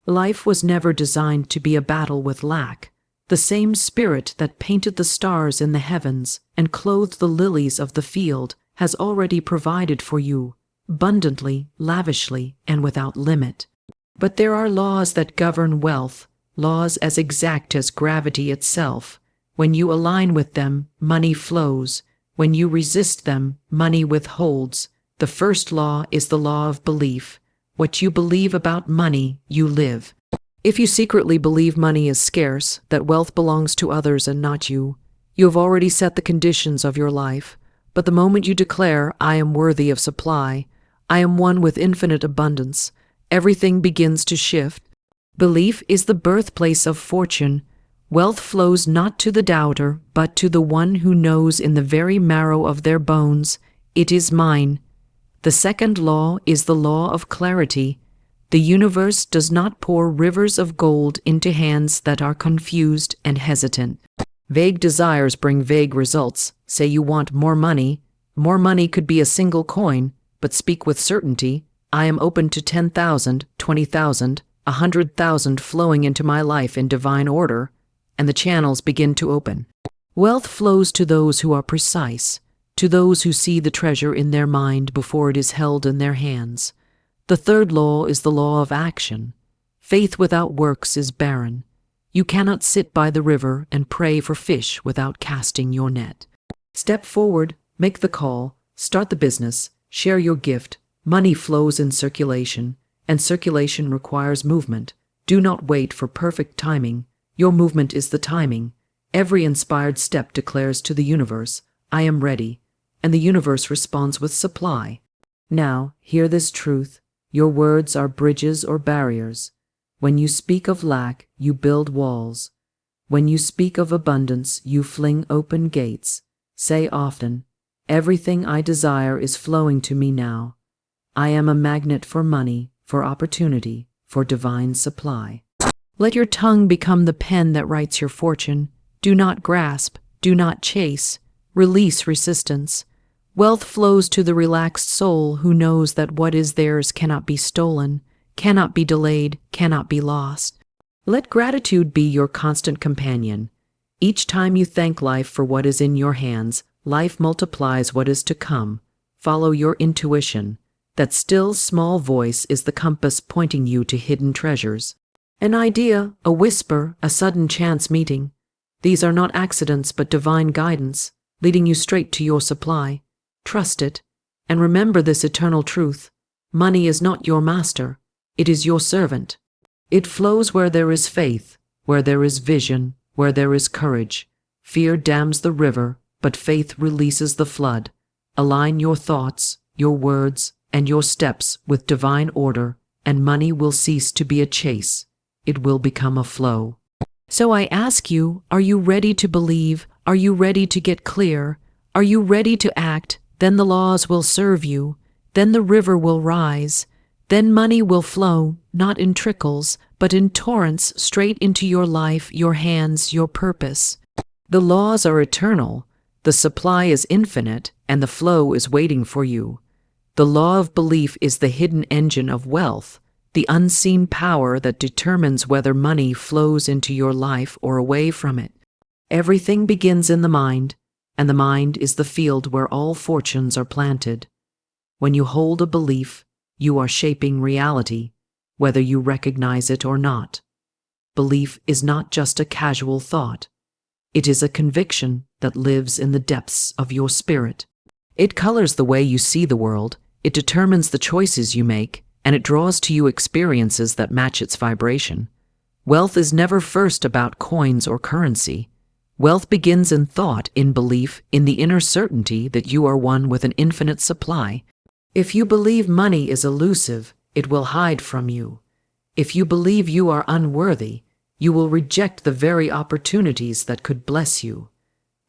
Life was never designed to be a battle with lack. The same spirit that painted the stars in the heavens and clothed the lilies of the field has already provided for you, abundantly, lavishly, and without limit. But there are laws that govern wealth, laws as exact as gravity itself. When you align with them, money flows. When you resist them, money withholds. The first law is the law of belief. What you believe about money, you live. If you secretly believe money is scarce, that wealth belongs to others and not you, you have already set the conditions of your life. But the moment you declare, I am worthy of supply, I am one with infinite abundance, everything begins to shift. Belief is the birthplace of fortune. Wealth flows not to the doubter, but to the one who knows in the very marrow of their bones, it is mine. The second law is the law of clarity. The universe does not pour rivers of gold into hands that are confused and hesitant. Vague desires bring vague results. Say you want more money. More money could be a single coin, but speak with certainty. I am open to 10,000, 20,000, 100,000 flowing into my life in divine order, and the channels begin to open. Wealth flows to those who are precise, to those who see the treasure in their mind before it is held in their hands. The third law is the law of action. Faith without works is barren. You cannot sit by the river and pray for fish without casting your net. Step forward, make the call, start the business, share your gift. Money flows in circulation, and circulation requires movement. Do not wait for perfect timing. Your movement is the timing. Every inspired step declares to the universe, I am ready, and the universe responds with supply. Now, hear this truth. Your words are bridges or barriers. When you speak of lack, you build walls. When you speak of abundance, you fling open gates. Say often, everything I desire is flowing to me now. I am a magnet for money, for opportunity, for divine supply. Let your tongue become the pen that writes your fortune. Do not grasp, do not chase. Release resistance. Wealth flows to the relaxed soul who knows that what is theirs cannot be stolen, cannot be delayed, cannot be lost. Let gratitude be your constant companion. Each time you thank life for what is in your hands, life multiplies what is to come. Follow your intuition. That still, small voice is the compass pointing you to hidden treasures. An idea, a whisper, a sudden chance meeting. These are not accidents but divine guidance, leading you straight to your supply. Trust it, and remember this eternal truth. Money is not your master, it is your servant. It flows where there is faith, where there is vision, where there is courage. Fear dams the river, but faith releases the flood. Align your thoughts, your words, and your steps with divine order, and money will cease to be a chase. It will become a flow. So I ask you, are you ready to believe? Are you ready to get clear? Are you ready to act? Then the laws will serve you. Then the river will rise. Then money will flow, not in trickles, but in torrents straight into your life, your hands, your purpose. The laws are eternal. The supply is infinite, and the flow is waiting for you. The law of belief is the hidden engine of wealth, the unseen power that determines whether money flows into your life or away from it. Everything begins in the mind, and the mind is the field where all fortunes are planted. When you hold a belief, you are shaping reality, whether you recognize it or not. Belief is not just a casual thought. It is a conviction that lives in the depths of your spirit. It colors the way you see the world, it determines the choices you make, and it draws to you experiences that match its vibration. Wealth is never first about coins or currency. Wealth begins in thought, in belief, in the inner certainty that you are one with an infinite supply. If you believe money is elusive, it will hide from you. If you believe you are unworthy, you will reject the very opportunities that could bless you.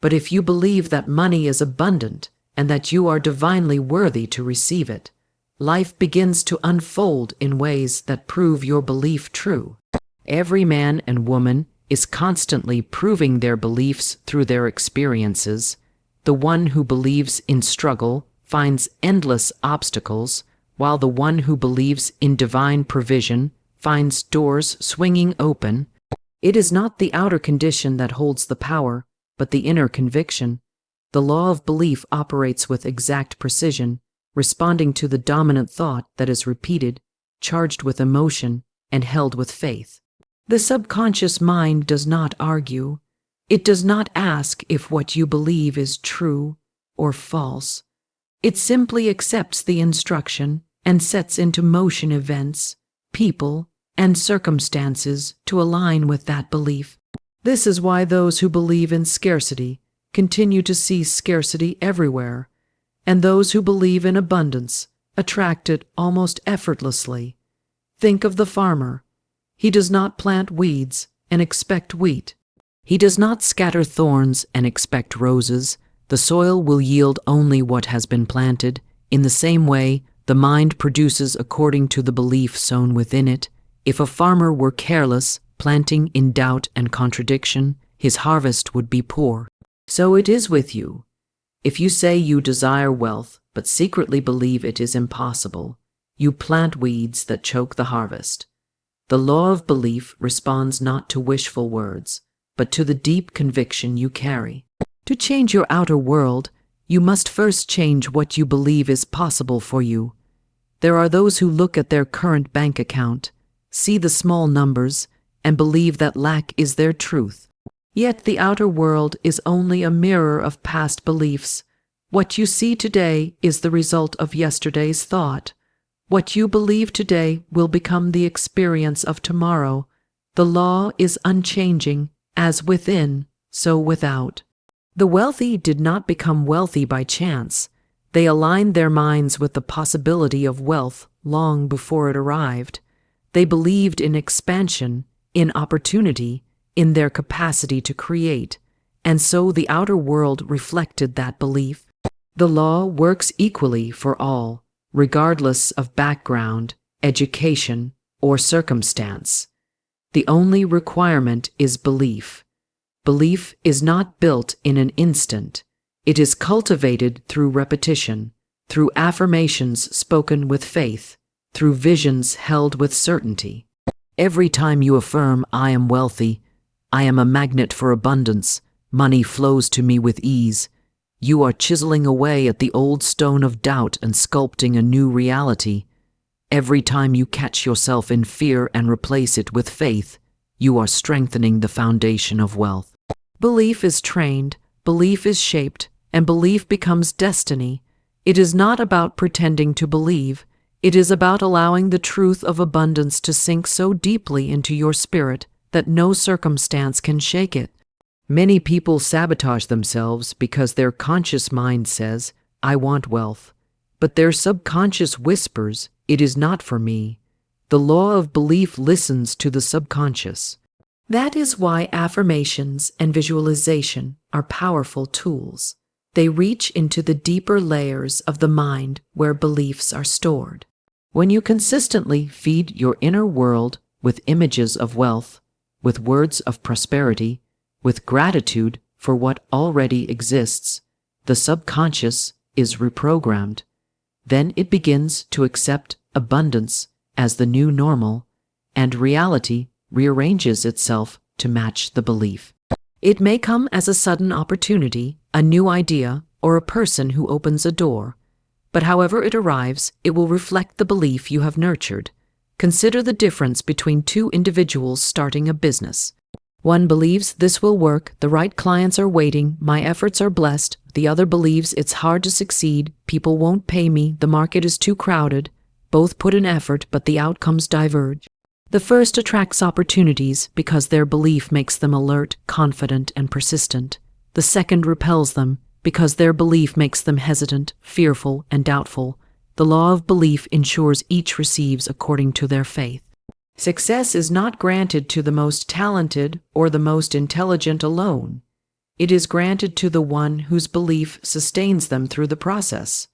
But if you believe that money is abundant and that you are divinely worthy to receive it, life begins to unfold in ways that prove your belief true. Every man and woman is constantly proving their beliefs through their experiences. The one who believes in struggle finds endless obstacles, while the one who believes in divine provision finds doors swinging open. It is not the outer condition that holds the power, but the inner conviction. The law of belief operates with exact precision, responding to the dominant thought that is repeated, charged with emotion, and held with faith. The subconscious mind does not argue. It does not ask if what you believe is true or false. It simply accepts the instruction and sets into motion events, people, and circumstances to align with that belief. This is why those who believe in scarcity continue to see scarcity everywhere, and those who believe in abundance attract it almost effortlessly. Think of the farmer. He does not plant weeds and expect wheat. He does not scatter thorns and expect roses. The soil will yield only what has been planted. In the same way, the mind produces according to the belief sown within it. If a farmer were careless, planting in doubt and contradiction, his harvest would be poor. So it is with you. If you say you desire wealth, but secretly believe it is impossible, you plant weeds that choke the harvest. The law of belief responds not to wishful words, but to the deep conviction you carry. To change your outer world, you must first change what you believe is possible for you. There are those who look at their current bank account, see the small numbers, and believe that lack is their truth. Yet the outer world is only a mirror of past beliefs. What you see today is the result of yesterday's thought. What you believe today will become the experience of tomorrow. The law is unchanging, as within, so without. The wealthy did not become wealthy by chance. They aligned their minds with the possibility of wealth long before it arrived. They believed in expansion, in opportunity, in their capacity to create, and so the outer world reflected that belief. The law works equally for all, regardless of background, education, or circumstance. The only requirement is belief. Belief is not built in an instant. It is cultivated through repetition, through affirmations spoken with faith, through visions held with certainty. Every time you affirm, "I am wealthy," "I am a magnet for abundance," "Money flows to me with ease," you are chiseling away at the old stone of doubt and sculpting a new reality. Every time you catch yourself in fear and replace it with faith, you are strengthening the foundation of wealth. Belief is trained, belief is shaped, and belief becomes destiny. It is not about pretending to believe. It is about allowing the truth of abundance to sink so deeply into your spirit that no circumstance can shake it. Many people sabotage themselves because their conscious mind says, "I want wealth," but their subconscious whispers, "It is not for me." The law of belief listens to the subconscious. That is why affirmations and visualization are powerful tools. They reach into the deeper layers of the mind where beliefs are stored. When you consistently feed your inner world with images of wealth, with words of prosperity, with gratitude for what already exists, the subconscious is reprogrammed. Then it begins to accept abundance as the new normal, and reality rearranges itself to match the belief. It may come as a sudden opportunity, a new idea, or a person who opens a door. But however it arrives, it will reflect the belief you have nurtured. Consider the difference between two individuals starting a business. One believes this will work, the right clients are waiting, my efforts are blessed. The other believes it's hard to succeed, people won't pay me, the market is too crowded. Both put in effort, but the outcomes diverge. The first attracts opportunities because their belief makes them alert, confident, and persistent. The second repels them because their belief makes them hesitant, fearful, and doubtful. The law of belief ensures each receives according to their faith. Success is not granted to the most talented or the most intelligent alone. It is granted to the one whose belief sustains them through the process.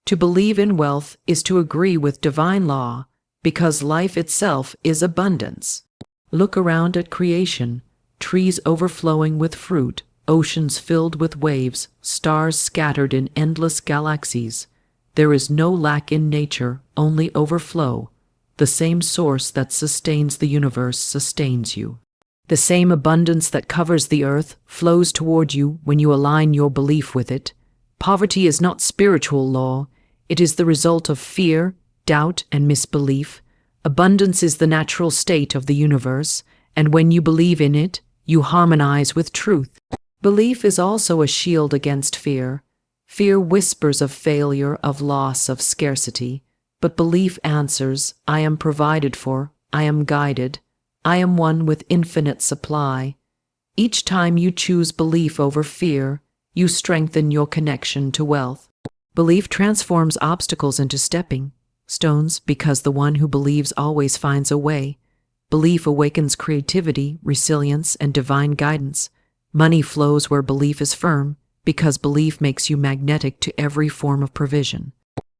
To believe in wealth is to agree with divine law, because life itself is abundance. Look around at creation, trees overflowing with fruit, oceans filled with waves, stars scattered in endless galaxies. There is no lack in nature, only overflow. the same source that sustains the universe sustains you. The same abundance that covers the earth flows toward you when you align your belief with it. Poverty is not spiritual law. It is the result of fear, doubt, and misbelief. Abundance is the natural state of the universe, and when you believe in it, you harmonize with truth. Belief is also a shield against fear. Fear whispers of failure, of loss, of scarcity, but belief answers, I am provided for, I am guided, I am one with infinite supply. Each time you choose belief over fear, you strengthen your connection to wealth. Belief transforms obstacles into stepping stones because the one who believes always finds a way. Belief awakens creativity, resilience, and divine guidance. Money flows where belief is firm because belief makes you magnetic to every form of provision.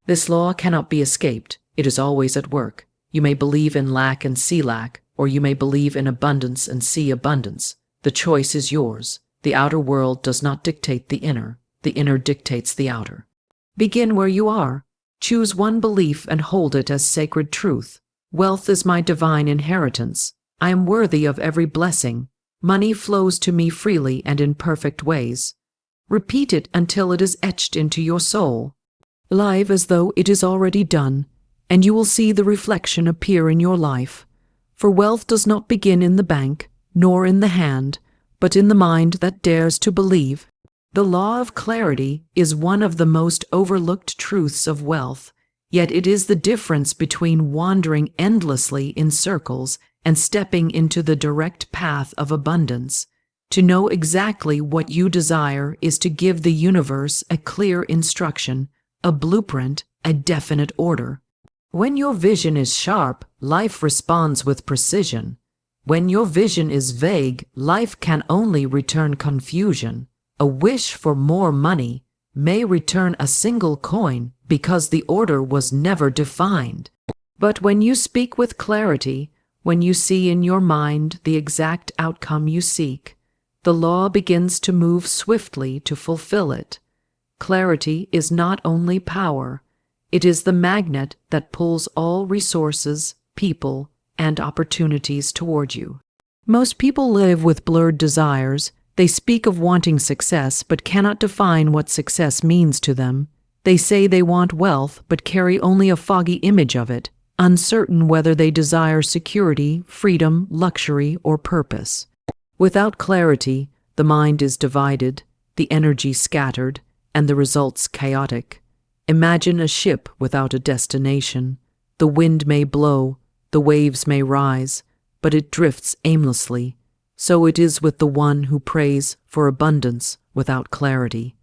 This law cannot be escaped. It is always at work. You may believe in lack and see lack, or you may believe in abundance and see abundance. The choice is yours. The outer world does not dictate the inner dictates the outer. Begin where you are. Choose one belief and hold it as sacred truth. Wealth is my divine inheritance. I am worthy of every blessing. Money flows to me freely and in perfect ways. Repeat it until it is etched into your soul. Live as though it is already done, and you will see the reflection appear in your life. For wealth does not begin in the bank, nor in the hand, but in the mind that dares to believe. The law of clarity is one of the most overlooked truths of wealth, yet it is the difference between wandering endlessly in circles and stepping into the direct path of abundance. To know exactly what you desire is to give the universe a clear instruction, a blueprint, a definite order. When your vision is sharp, life responds with precision. When your vision is vague, life can only return confusion. A wish for more money may return a single coin because the order was never defined. But when you speak with clarity, when you see in your mind the exact outcome you seek, the law begins to move swiftly to fulfill it. Clarity is not only power, it is the magnet that pulls all resources, people, and opportunities toward you. Most people live with blurred desires. They speak of wanting success but cannot define what success means to them. They say they want wealth but carry only a foggy image of it, uncertain whether they desire security, freedom, luxury, or purpose. Without clarity, the mind is divided, the energy scattered, and the results chaotic. Imagine a ship without a destination. The wind may blow, the waves may rise, but it drifts aimlessly. So it is with the one who prays for abundance without clarity.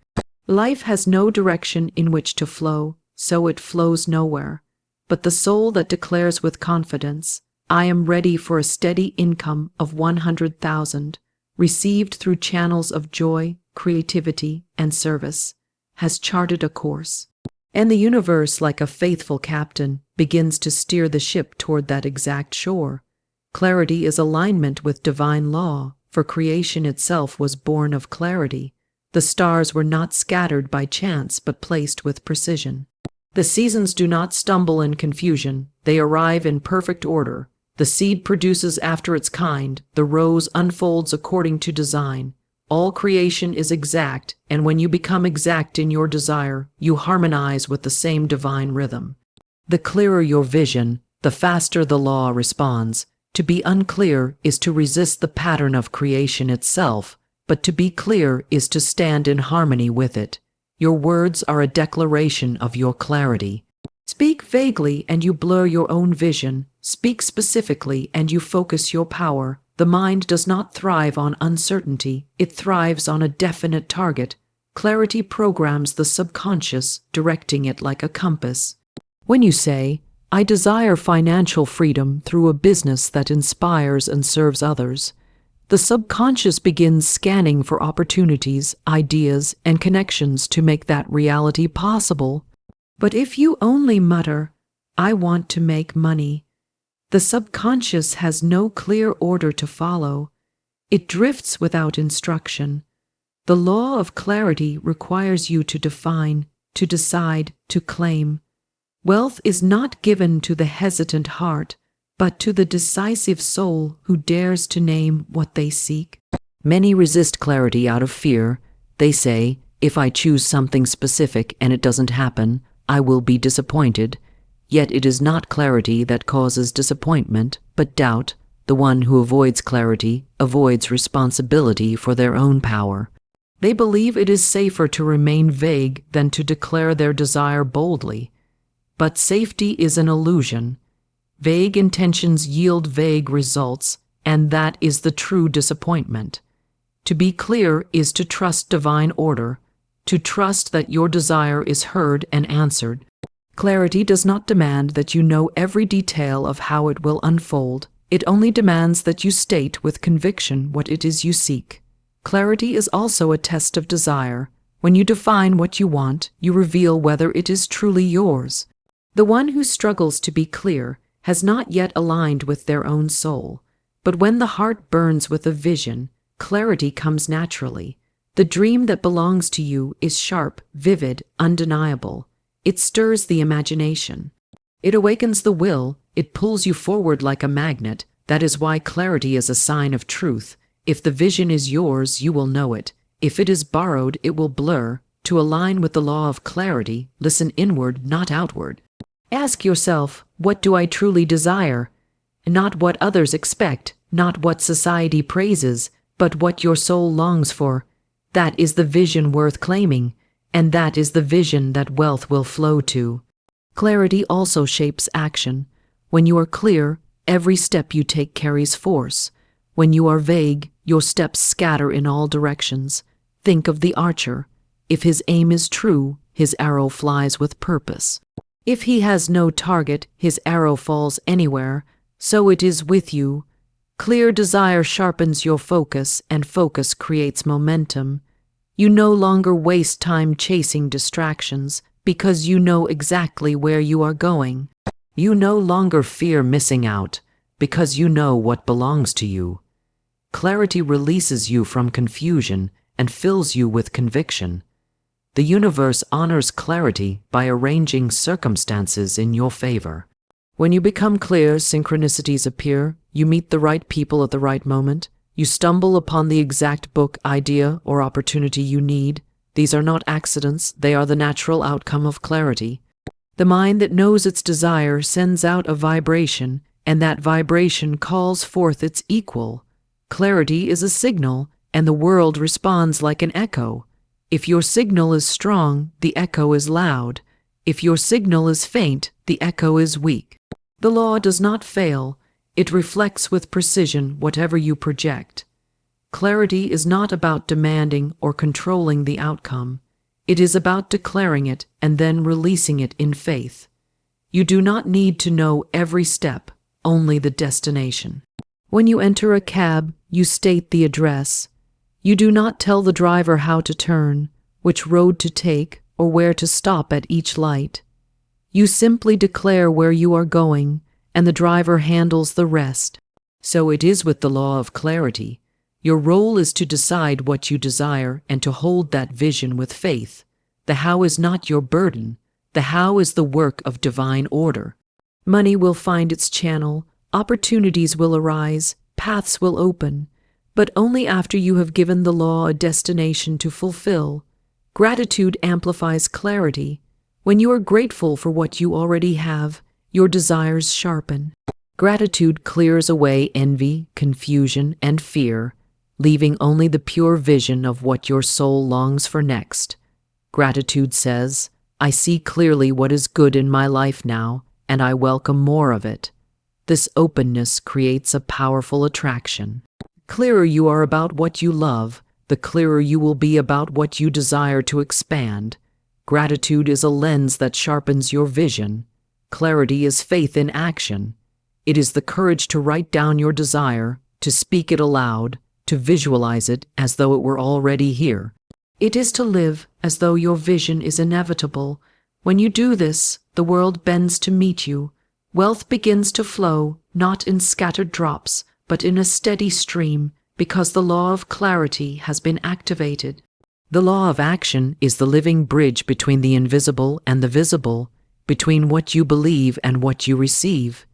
Life has no direction in which to flow, so it flows nowhere. But the soul that declares with confidence, I am ready for a steady income of 100,000, received through channels of joy, creativity, and service, has charted a course. And the universe, like a faithful captain, begins to steer the ship toward that exact shore. Clarity is alignment with divine law, for creation itself was born of clarity. The stars were not scattered by chance but placed with precision. The seasons do not stumble in confusion, they arrive in perfect order. The seed produces after its kind, the rose unfolds according to design. All creation is exact, and when you become exact in your desire, you harmonize with the same divine rhythm. The clearer your vision, the faster the law responds. To be unclear is to resist the pattern of creation itself, but to be clear is to stand in harmony with it. Your words are a declaration of your clarity. Speak vaguely and you blur your own vision. Speak specifically and you focus your power. The mind does not thrive on uncertainty, it thrives on a definite target. Clarity programs the subconscious, directing it like a compass. When you say, I desire financial freedom through a business that inspires and serves others, the subconscious begins scanning for opportunities, ideas, and connections to make that reality possible. But if you only mutter, I want to make money, the subconscious has no clear order to follow. It drifts without instruction. The law of clarity requires you to define, to decide, to claim. Wealth is not given to the hesitant heart, but to the decisive soul who dares to name what they seek. Many resist clarity out of fear. They say, if I choose something specific and it doesn't happen, I will be disappointed. Yet it is not clarity that causes disappointment, but doubt. The one who avoids clarity avoids responsibility for their own power. They believe it is safer to remain vague than to declare their desire boldly. But safety is an illusion. Vague intentions yield vague results, and that is the true disappointment. To be clear is to trust divine order, to trust that your desire is heard and answered. Clarity does not demand that you know every detail of how it will unfold. It only demands that you state with conviction what it is you seek. Clarity is also a test of desire. When you define what you want, you reveal whether it is truly yours. The one who struggles to be clear has not yet aligned with their own soul. But when the heart burns with a vision, clarity comes naturally. The dream that belongs to you is sharp, vivid, undeniable. It stirs the imagination. It awakens the will. It pulls you forward like a magnet. That is why clarity is a sign of truth. If the vision is yours, you will know it. If it is borrowed, it will blur. To align with the law of clarity, listen inward, not outward. Ask yourself, what do I truly desire? Not what others expect, not what society praises, but what your soul longs for. That is the vision worth claiming, and that is the vision that wealth will flow to. Clarity also shapes action. When you are clear, every step you take carries force. When you are vague, your steps scatter in all directions. Think of the archer. If his aim is true, his arrow flies with purpose. If he has no target, his arrow falls anywhere. So it is with you. Clear desire sharpens your focus, and focus creates momentum. You no longer waste time chasing distractions, because you know exactly where you are going. You no longer fear missing out, because you know what belongs to you. Clarity releases you from confusion and fills you with conviction. The universe honors clarity by arranging circumstances in your favor. When you become clear, synchronicities appear. You meet the right people at the right moment. You stumble upon the exact book, idea, or opportunity you need. These are not accidents, they are the natural outcome of clarity. The mind that knows its desire sends out a vibration, and that vibration calls forth its equal. Clarity is a signal, and the world responds like an echo. If your signal is strong, the echo is loud. If your signal is faint, the echo is weak. The law does not fail. It reflects with precision whatever you project. Clarity is not about demanding or controlling the outcome. It is about declaring it and then releasing it in faith. You do not need to know every step, only the destination. When you enter a cab, you state the address. You do not tell the driver how to turn, which road to take, or where to stop at each light. You simply declare where you are going, and the driver handles the rest. So it is with the law of clarity. Your role is to decide what you desire and to hold that vision with faith. The how is not your burden. The how is the work of divine order. Money will find its channel, opportunities will arise, paths will open, but only after you have given the law a destination to fulfill. Gratitude amplifies clarity. When you are grateful for what you already have, your desires sharpen. Gratitude clears away envy, confusion, and fear, leaving only the pure vision of what your soul longs for next. Gratitude says, I see clearly what is good in my life now, and I welcome more of it. This openness creates a powerful attraction. The clearer you are about what you love, the clearer you will be about what you desire to expand. Gratitude is a lens that sharpens your vision. Clarity is faith in action. It is the courage to write down your desire, to speak it aloud, to visualize it as though it were already here. It is to live as though your vision is inevitable. When you do this, the world bends to meet you. Wealth begins to flow, not in scattered drops, but in a steady stream, because the law of clarity has been activated. The law of action is the living bridge between the invisible and the visible. between what you believe and what you receive.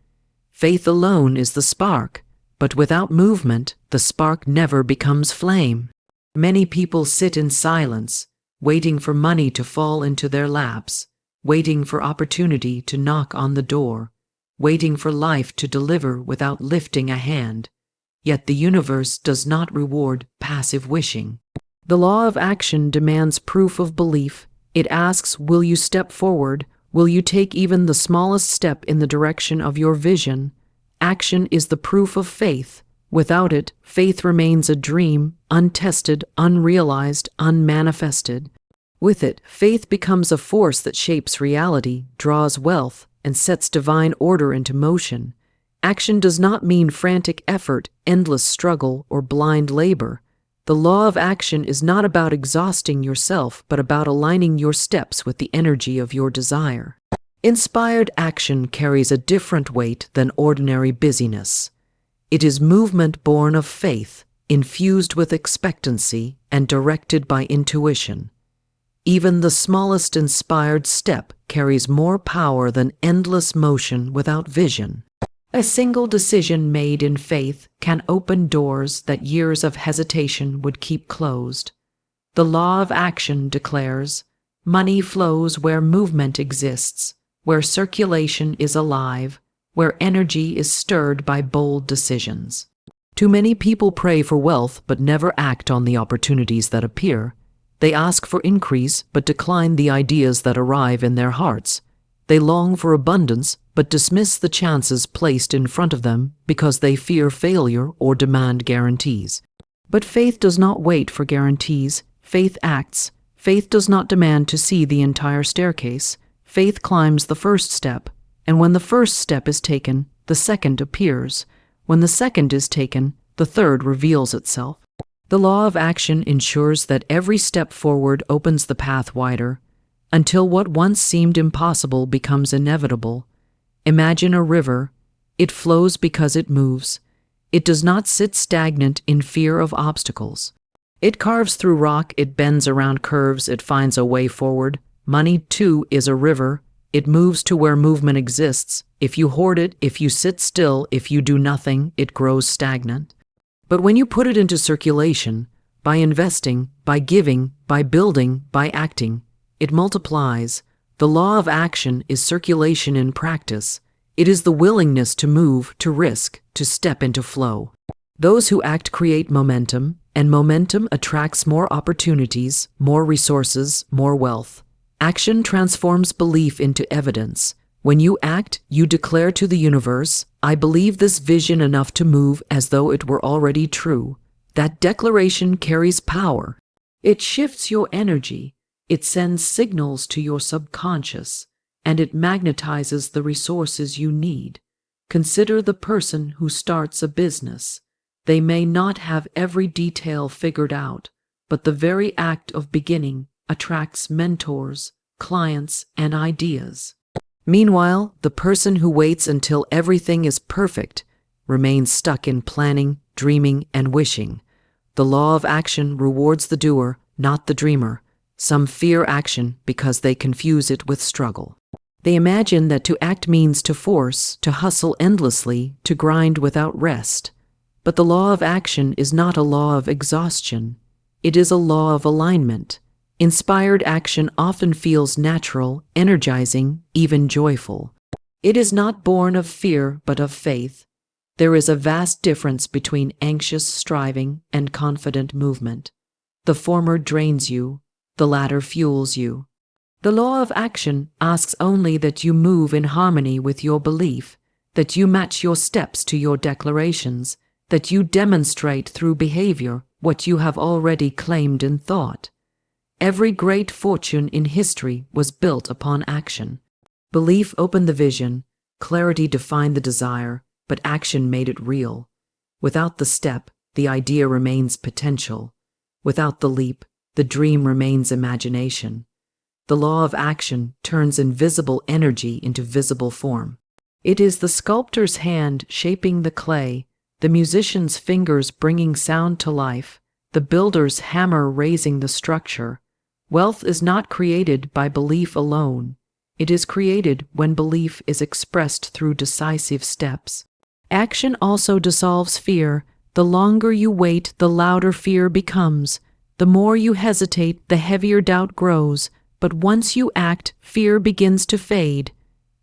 Faith alone is the spark, but without movement, the spark never becomes flame. Many people sit in silence, waiting for money to fall into their laps, waiting for opportunity to knock on the door, waiting for life to deliver without lifting a hand. Yet the universe does not reward passive wishing. The law of action demands proof of belief. It asks, will you step forward? Will you take even the smallest step in the direction of your vision? Action is the proof of faith. Without it, faith remains a dream, untested, unrealized, unmanifested. With it, faith becomes a force that shapes reality, draws wealth, and sets divine order into motion. Action does not mean frantic effort, endless struggle, or blind labor. The law of action is not about exhausting yourself, but about aligning your steps with the energy of your desire. Inspired action carries a different weight than ordinary busyness. It is movement born of faith, infused with expectancy, and directed by intuition. Even the smallest inspired step carries more power than endless motion without vision. A single decision made in faith can open doors that years of hesitation would keep closed. The law of action declares, money flows where movement exists, where circulation is alive, where energy is stirred by bold decisions. Too many people pray for wealth but never act on the opportunities that appear. They ask for increase but decline the ideas that arrive in their hearts. They long for abundance but dismiss the chances placed in front of them because they fear failure or demand guarantees. But faith does not wait for guarantees. Faith acts. Faith does not demand to see the entire staircase. Faith climbs the first step, and when the first step is taken, the second appears. When the second is taken, the third reveals itself. The law of action ensures that every step forward opens the path wider, until what once seemed impossible becomes inevitable. Imagine a river. It flows because it moves. It does not sit stagnant in fear of obstacles. It carves through rock, it bends around curves, it finds a way forward. Money, too, is a river. It moves to where movement exists. If you hoard it, if you sit still, if you do nothing, it grows stagnant. But when you put it into circulation, by investing, by giving, by building, by acting, it multiplies. The law of action is circulation in practice. It is the willingness to move, to risk, to step into flow. Those who act create momentum, and momentum attracts more opportunities, more resources, more wealth. Action transforms belief into evidence. When you act, you declare to the universe, I believe this vision enough to move as though it were already true. That declaration carries power. It shifts your energy. It sends signals to your subconscious, and it magnetizes the resources you need. Consider the person who starts a business. They may not have every detail figured out, but the very act of beginning attracts mentors, clients, and ideas. Meanwhile, the person who waits until everything is perfect remains stuck in planning, dreaming, and wishing. The law of action rewards the doer, not the dreamer. Some fear action because they confuse it with struggle. They imagine that to act means to force, to hustle endlessly, to grind without rest. But the law of action is not a law of exhaustion. It is a law of alignment. Inspired action often feels natural, energizing, even joyful. It is not born of fear, but of faith. There is a vast difference between anxious striving and confident movement. The former drains you, the latter fuels you. The law of action asks only that you move in harmony with your belief, that you match your steps to your declarations, that you demonstrate through behavior what you have already claimed in thought. Every great fortune in history was built upon action. Belief opened the vision, clarity defined the desire, but action made it real. Without the step, the idea remains potential. Without the leap, the dream remains imagination. The law of action turns invisible energy into visible form. It is the sculptor's hand shaping the clay, the musician's fingers bringing sound to life, the builder's hammer raising the structure. Wealth is not created by belief alone. It is created when belief is expressed through decisive steps. Action also dissolves fear. The longer you wait, the louder fear becomes. The more you hesitate, the heavier doubt grows. But once you act, fear begins to fade.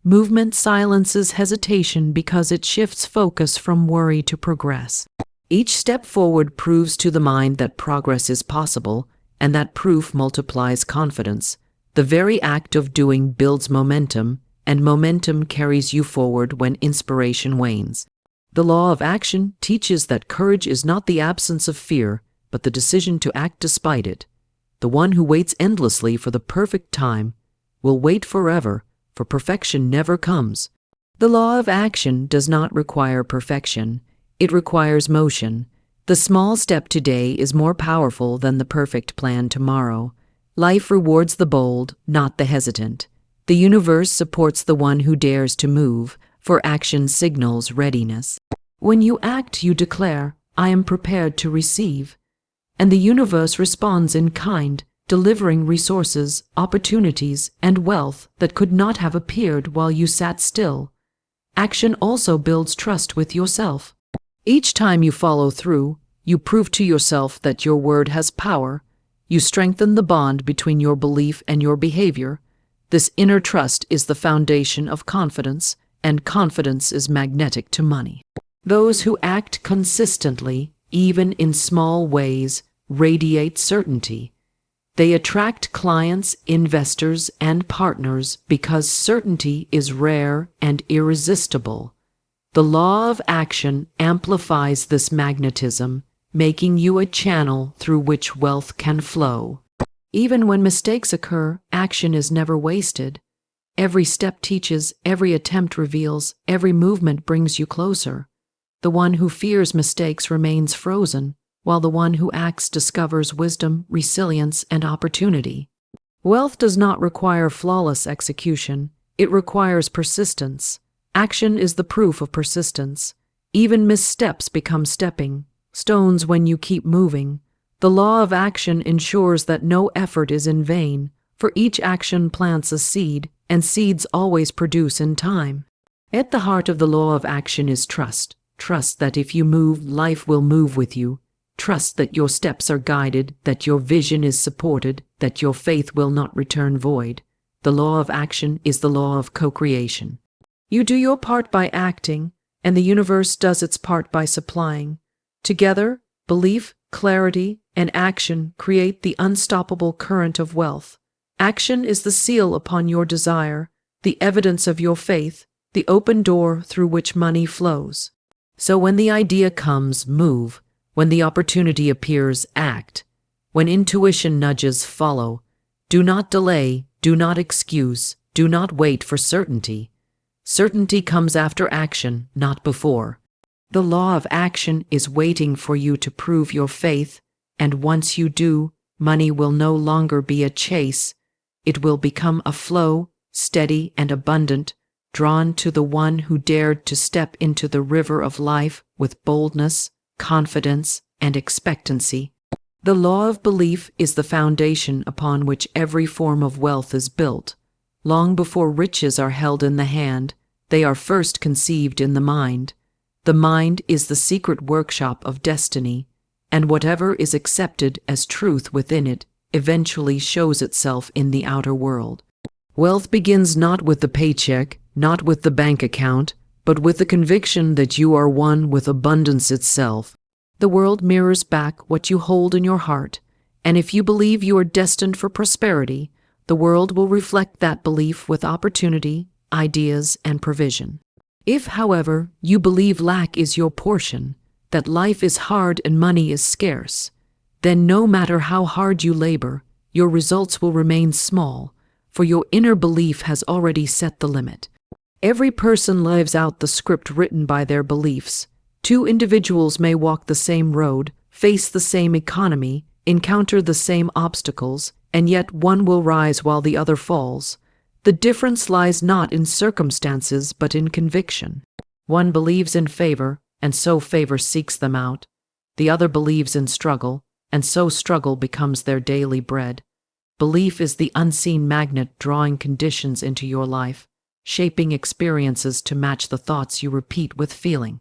Movement silences hesitation because it shifts focus from worry to progress. Each step forward proves to the mind that progress is possible, and that proof multiplies confidence. The very act of doing builds momentum, and momentum carries you forward when inspiration wanes. The law of action teaches that courage is not the absence of fear, but the decision to act despite it. The one who waits endlessly for the perfect time will wait forever, for perfection never comes. The law of action does not require perfection. It requires motion. The small step today is more powerful than the perfect plan tomorrow. Life rewards the bold, not the hesitant. The universe supports the one who dares to move, for action signals readiness. When you act, you declare, "I am prepared to receive." And the universe responds in kind, delivering resources, opportunities, and wealth that could not have appeared while you sat still. Action also builds trust with yourself. Each time you follow through, you prove to yourself that your word has power. You strengthen the bond between your belief and your behavior. This inner trust is the foundation of confidence, and confidence is magnetic to money. Those who act consistently, even in small ways, radiate certainty. They attract clients, investors, and partners because certainty is rare and irresistible. The law of action amplifies this magnetism, making you a channel through which wealth can flow. Even when mistakes occur, action is never wasted. Every step teaches, every attempt reveals, every movement brings you closer. The one who fears mistakes remains frozen, while the one who acts discovers wisdom, resilience, and opportunity. Wealth does not require flawless execution. It requires persistence. Action is the proof of persistence. Even missteps become stepping stones when you keep moving. The law of action ensures that no effort is in vain, for each action plants a seed, and seeds always produce in time. At the heart of the law of action is trust. Trust that if you move, life will move with you. Trust that your steps are guided, that your vision is supported, that your faith will not return void. The law of action is the law of co-creation. You do your part by acting, and the universe does its part by supplying. Together, belief, clarity, and action create the unstoppable current of wealth. Action is the seal upon your desire, the evidence of your faith, the open door through which money flows. So when the idea comes, move. When the opportunity appears, act. When intuition nudges, follow. Do not delay, do not excuse, do not wait for certainty. Certainty comes after action, not before. The law of action is waiting for you to prove your faith, and once you do, money will no longer be a chase. It will become a flow, steady and abundant, drawn to the one who dared to step into the river of life with boldness, confidence, and expectancy. The law of belief is the foundation upon which every form of wealth is built. Long before riches are held in the hand, they are first conceived in the mind. The mind is the secret workshop of destiny, and whatever is accepted as truth within it eventually shows itself in the outer world. Wealth begins not with the paycheck, not with the bank account, but with the conviction that you are one with abundance itself. The world mirrors back what you hold in your heart, and if you believe you are destined for prosperity, the world will reflect that belief with opportunity, ideas, and provision. If, however, you believe lack is your portion, that life is hard and money is scarce, then no matter how hard you labor, your results will remain small, for your inner belief has already set the limit. Every person lives out the script written by their beliefs. Two individuals may walk the same road, face the same economy, encounter the same obstacles, and yet one will rise while the other falls. The difference lies not in circumstances but in conviction. One believes in favor, and so favor seeks them out. The other believes in struggle, and so struggle becomes their daily bread. Belief is the unseen magnet drawing conditions into your life, shaping experiences to match the thoughts you repeat with feeling.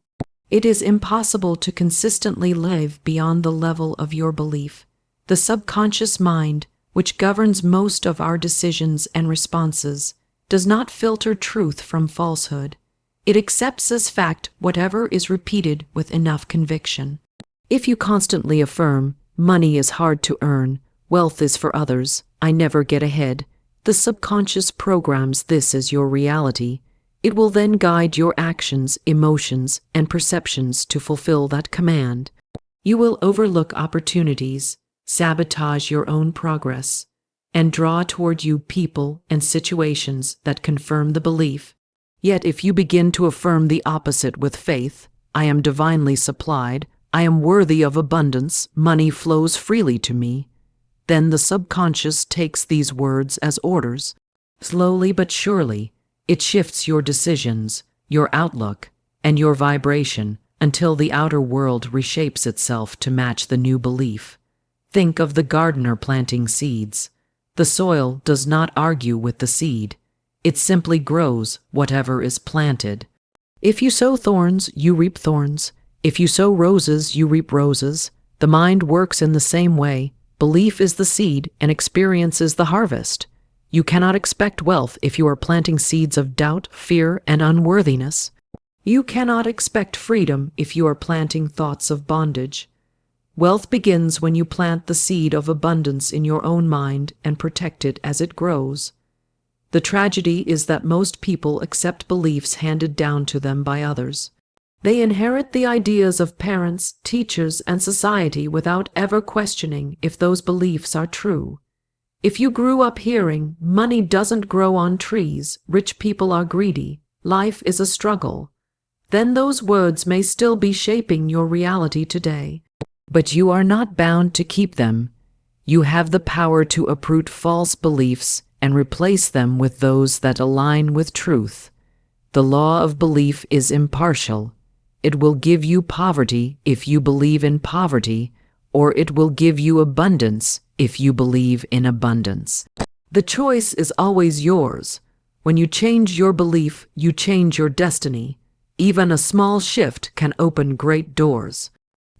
It is impossible to consistently live beyond the level of your belief. The subconscious mind, which governs most of our decisions and responses, does not filter truth from falsehood. It accepts as fact whatever is repeated with enough conviction. If you constantly affirm, "Money is hard to earn, wealth is for others, I never get ahead," the subconscious programs this as your reality. It will then guide your actions, emotions, and perceptions to fulfill that command. You will overlook opportunities, sabotage your own progress, and draw toward you people and situations that confirm the belief. Yet if you begin to affirm the opposite with faith, "I am divinely supplied, I am worthy of abundance, money flows freely to me," then the subconscious takes these words as orders. Slowly but surely, it shifts your decisions, your outlook, and your vibration until the outer world reshapes itself to match the new belief. Think of the gardener planting seeds. The soil does not argue with the seed. It simply grows whatever is planted. If you sow thorns, you reap thorns. If you sow roses, you reap roses. The mind works in the same way. Belief is the seed and experience is the harvest. You cannot expect wealth if you are planting seeds of doubt, fear, and unworthiness. You cannot expect freedom if you are planting thoughts of bondage. Wealth begins when you plant the seed of abundance in your own mind and protect it as it grows. The tragedy is that most people accept beliefs handed down to them by others. They inherit the ideas of parents, teachers, and society without ever questioning if those beliefs are true. If you grew up hearing, "Money doesn't grow on trees, rich people are greedy, life is a struggle," then those words may still be shaping your reality today. But you are not bound to keep them. You have the power to uproot false beliefs and replace them with those that align with truth. The law of belief is impartial. It will give you poverty if you believe in poverty, or it will give you abundance if you believe in abundance. The choice is always yours. When you change your belief, you change your destiny. Even a small shift can open great doors.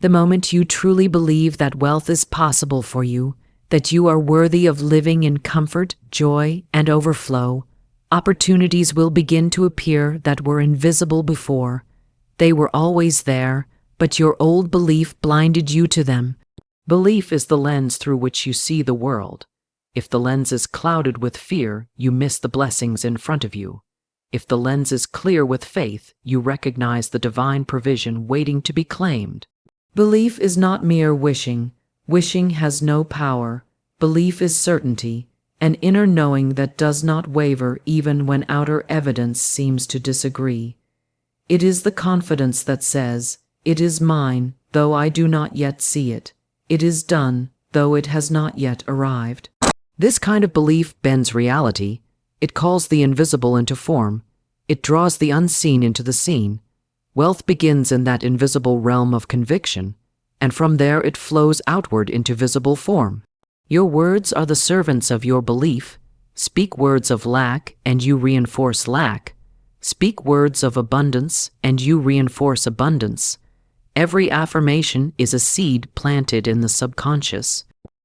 The moment you truly believe that wealth is possible for you, that you are worthy of living in comfort, joy, and overflow, opportunities will begin to appear that were invisible before. They were always there, but your old belief blinded you to them. Belief is the lens through which you see the world. If the lens is clouded with fear, you miss the blessings in front of you. If the lens is clear with faith, you recognize the divine provision waiting to be claimed. Belief is not mere wishing. Wishing has no power. Belief is certainty, an inner knowing that does not waver even when outer evidence seems to disagree. It is the confidence that says, "It is mine, though I do not yet see it. It is done, though it has not yet arrived." This kind of belief bends reality. It calls the invisible into form. It draws the unseen into the seen. Wealth begins in that invisible realm of conviction, and from there it flows outward into visible form. Your words are the servants of your belief. Speak words of lack, and you reinforce lack. Speak words of abundance, and you reinforce abundance. Every affirmation is a seed planted in the subconscious.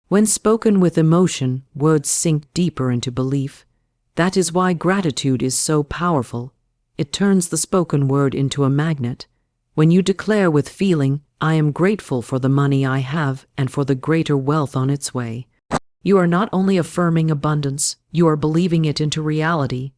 When spoken with emotion, words sink deeper into belief. That is why gratitude is so powerful. It turns the spoken word into a magnet. When you declare with feeling, "I am grateful for the money I have and for the greater wealth on its way," you are not only affirming abundance, you are believing it into reality.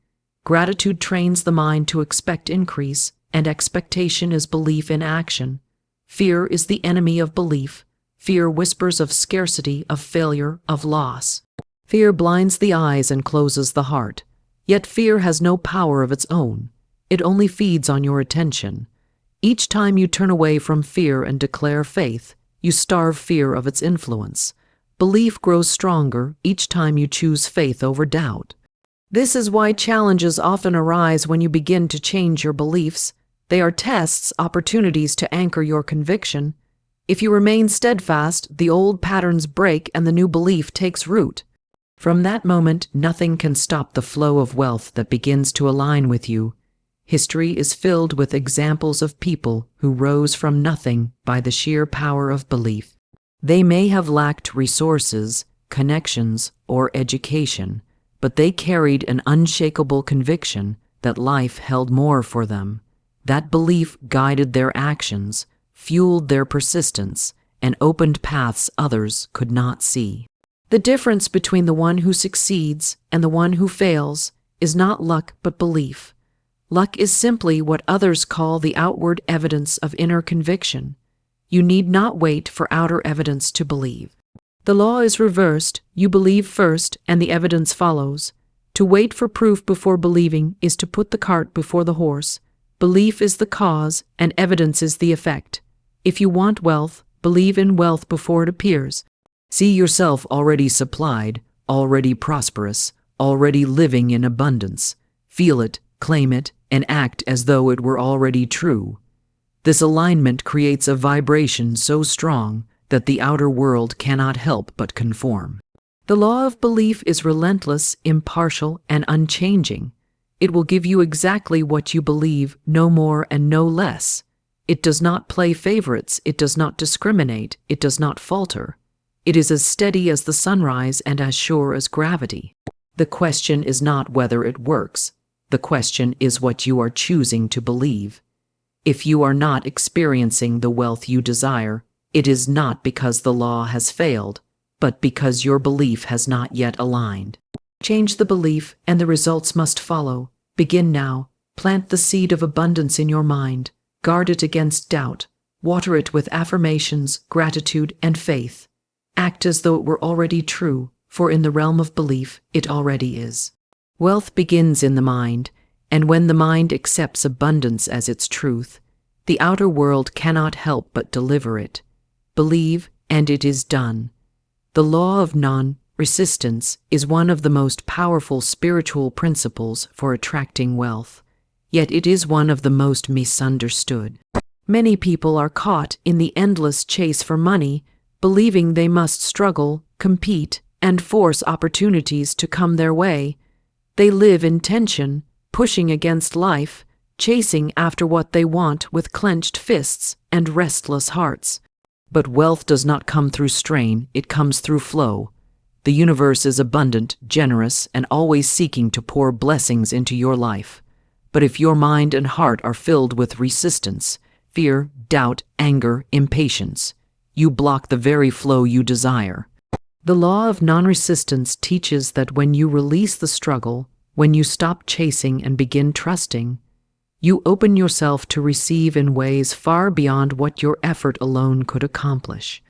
Gratitude trains the mind to expect increase, and expectation is belief in action. Fear is the enemy of belief. Fear whispers of scarcity, of failure, of loss. Fear blinds the eyes and closes the heart. Yet fear has no power of its own. It only feeds on your attention. Each time you turn away from fear and declare faith, you starve fear of its influence. Belief grows stronger each time you choose faith over doubt. This is why challenges often arise when you begin to change your beliefs. They are tests, opportunities to anchor your conviction. If you remain steadfast, the old patterns break and the new belief takes root. From that moment, nothing can stop the flow of wealth that begins to align with you. History is filled with examples of people who rose from nothing by the sheer power of belief. They may have lacked resources, connections, or education, but they carried an unshakable conviction that life held more for them. That belief guided their actions, fueled their persistence, and opened paths others could not see. The difference between the one who succeeds and the one who fails is not luck but belief. Luck is simply what others call the outward evidence of inner conviction. You need not wait for outer evidence to believe. The law is reversed. You believe first and the evidence follows. To wait for proof before believing is to put the cart before the horse. Belief is the cause and evidence is the effect. If you want wealth, believe in wealth before it appears. See yourself already supplied, already prosperous, already living in abundance. Feel it, claim it, and act as though it were already true. This alignment creates a vibration so strong that the outer world cannot help but conform. The law of belief is relentless, impartial, and unchanging. It will give you exactly what you believe, no more and no less. It does not play favorites, it does not discriminate, it does not falter. It is as steady as the sunrise and as sure as gravity. The question is not whether it works. The question is what you are choosing to believe. If you are not experiencing the wealth you desire, it is not because the law has failed, but because your belief has not yet aligned. Change the belief and the results must follow. Begin now. Plant the seed of abundance in your mind. Guard it against doubt. Water it with affirmations, gratitude, and faith. Act as though it were already true, for in the realm of belief, it already is. Wealth begins in the mind, and when the mind accepts abundance as its truth, the outer world cannot help but deliver it. Believe, and it is done. The law of non-resistance is one of the most powerful spiritual principles for attracting wealth, yet it is one of the most misunderstood. Many people are caught in the endless chase for money, believing they must struggle, compete, and force opportunities to come their way. They live in tension, pushing against life, chasing after what they want with clenched fists and restless hearts. But wealth does not come through strain, it comes through flow. The universe is abundant, generous, and always seeking to pour blessings into your life. But if your mind and heart are filled with resistance, fear, doubt, anger, impatience, you block the very flow you desire. The law of non-resistance teaches that when you release the struggle, when you stop chasing and begin trusting, you open yourself to receive in ways far beyond what your effort alone could accomplish.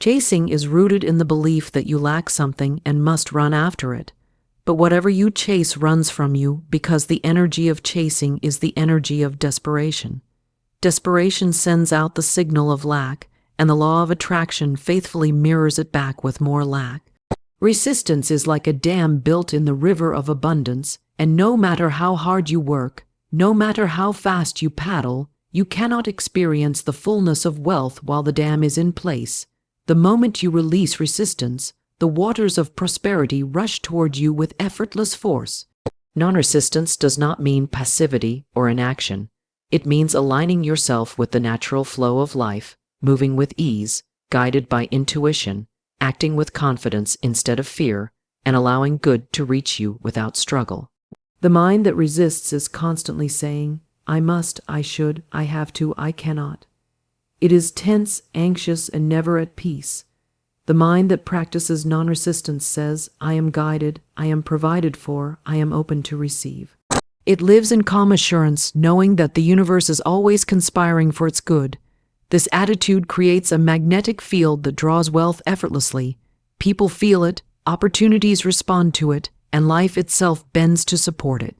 Chasing is rooted in the belief that you lack something and must run after it. But whatever you chase runs from you because the energy of chasing is the energy of desperation. Desperation sends out the signal of lack, and the law of attraction faithfully mirrors it back with more lack. Resistance is like a dam built in the river of abundance, and no matter how hard you work, no matter how fast you paddle, you cannot experience the fullness of wealth while the dam is in place. The moment you release resistance, the waters of prosperity rush toward you with effortless force. Non-resistance does not mean passivity or inaction. It means aligning yourself with the natural flow of life, moving with ease, guided by intuition, acting with confidence instead of fear, and allowing good to reach you without struggle. The mind that resists is constantly saying, I must, I should, I have to, I cannot. It is tense, anxious, and never at peace. The mind that practices non-resistance says, I am guided, I am provided for, I am open to receive. It lives in calm assurance, knowing that the universe is always conspiring for its good. This attitude creates a magnetic field that draws wealth effortlessly. People feel it, opportunities respond to it, and life itself bends to support it.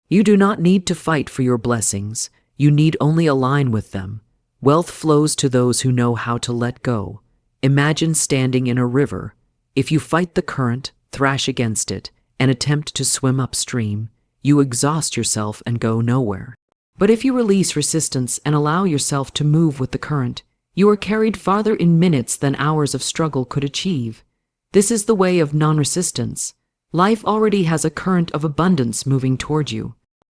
You do not need to fight for your blessings. You need only align with them. Wealth flows to those who know how to let go. Imagine standing in a river. If you fight the current, thrash against it, and attempt to swim upstream, you exhaust yourself and go nowhere. But if you release resistance and allow yourself to move with the current, you are carried farther in minutes than hours of struggle could achieve. This is the way of non-resistance. Life already has a current of abundance moving toward you.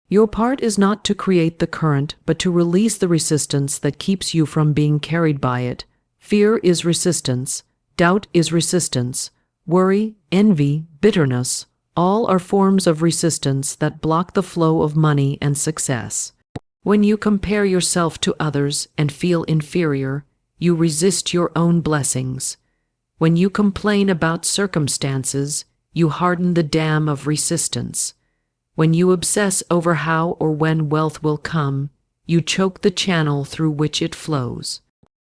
Your part is not to create the current, but to release the resistance that keeps you from being carried by it. Fear is resistance. Doubt is resistance. Worry, envy, bitterness, all are forms of resistance that block the flow of money and success. When you compare yourself to others and feel inferior, you resist your own blessings. When you complain about circumstances, you harden the dam of resistance. When you obsess over how or when wealth will come, you choke the channel through which it flows.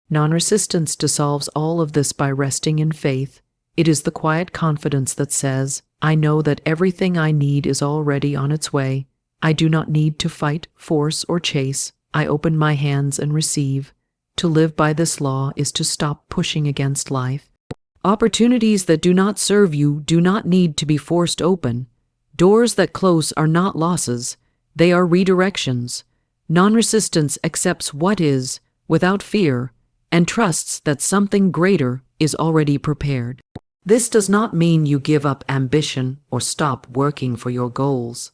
Non-resistance dissolves all of this by resting in faith. It is the quiet confidence that says, I know that everything I need is already on its way. I do not need to fight, force, or chase. I open my hands and receive. To live by this law is to stop pushing against life. Opportunities that do not serve you do not need to be forced open. Doors that close are not losses. They are redirections. Non-resistance accepts what is, without fear, and trusts that something greater is already prepared. This does not mean you give up ambition or stop working for your goals.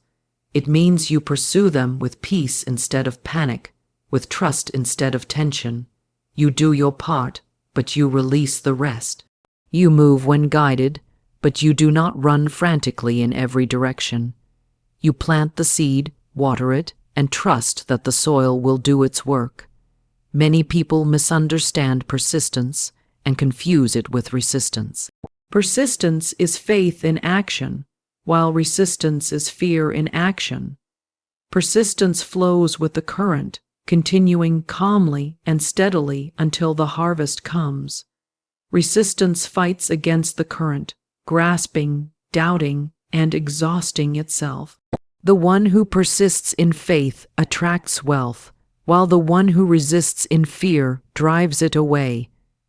It means you pursue them with peace instead of panic, with trust instead of tension. You do your part, but you release the rest. You move when guided, but you do not run frantically in every direction. You plant the seed, water it, and trust that the soil will do its work. Many people misunderstand persistence and confuse it with resistance. Persistence is faith in action, while resistance is fear in action. Persistence flows with the current, continuing calmly and steadily until the harvest comes. Resistance fights against the current, grasping, doubting, and exhausting itself. The one who persists in faith attracts wealth, while the one who resists in fear drives it away.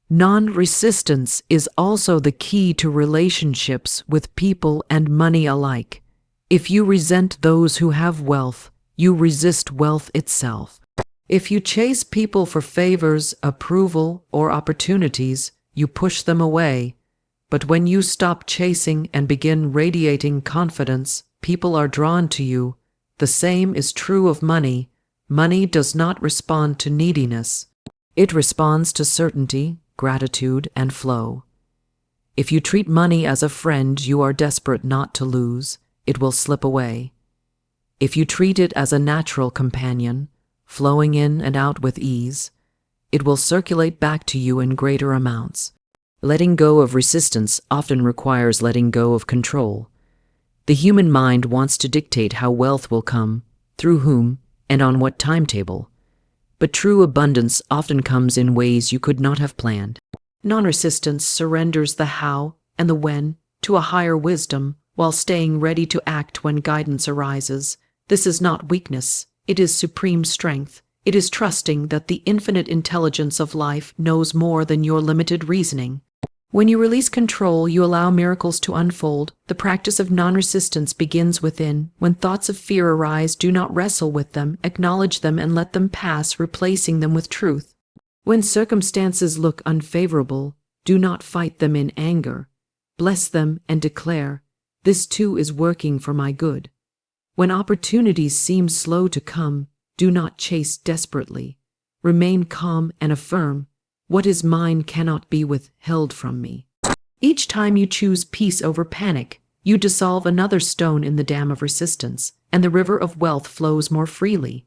Non-resistance is also the key to relationships with people and money alike. If you resent those who have wealth, you resist wealth itself. If you chase people for favors, approval, or opportunities, you push them away. But when you stop chasing and begin radiating confidence, people are drawn to you. The same is true of money. Money does not respond to neediness. It responds to certainty, gratitude, and flow. If you treat money as a friend you are desperate not to lose, it will slip away. If you treat it as a natural companion, flowing in and out with ease, it will circulate back to you in greater amounts. Letting go of resistance often requires letting go of control. The human mind wants to dictate how wealth will come, through whom, and on what timetable. But true abundance often comes in ways you could not have planned. Non-resistance surrenders the how and the when to a higher wisdom while staying ready to act when guidance arises. This is not weakness, it is supreme strength. It is trusting that the infinite intelligence of life knows more than your limited reasoning. When you release control, you allow miracles to unfold. The practice of non-resistance begins within. When thoughts of fear arise, do not wrestle with them, acknowledge them and let them pass, replacing them with truth. When circumstances look unfavorable, do not fight them in anger. Bless them and declare, "This too is working for my good." When opportunities seem slow to come, do not chase desperately. Remain calm and affirm, "What is mine cannot be withheld from me." Each time you choose peace over panic, you dissolve another stone in the dam of resistance, and the river of wealth flows more freely.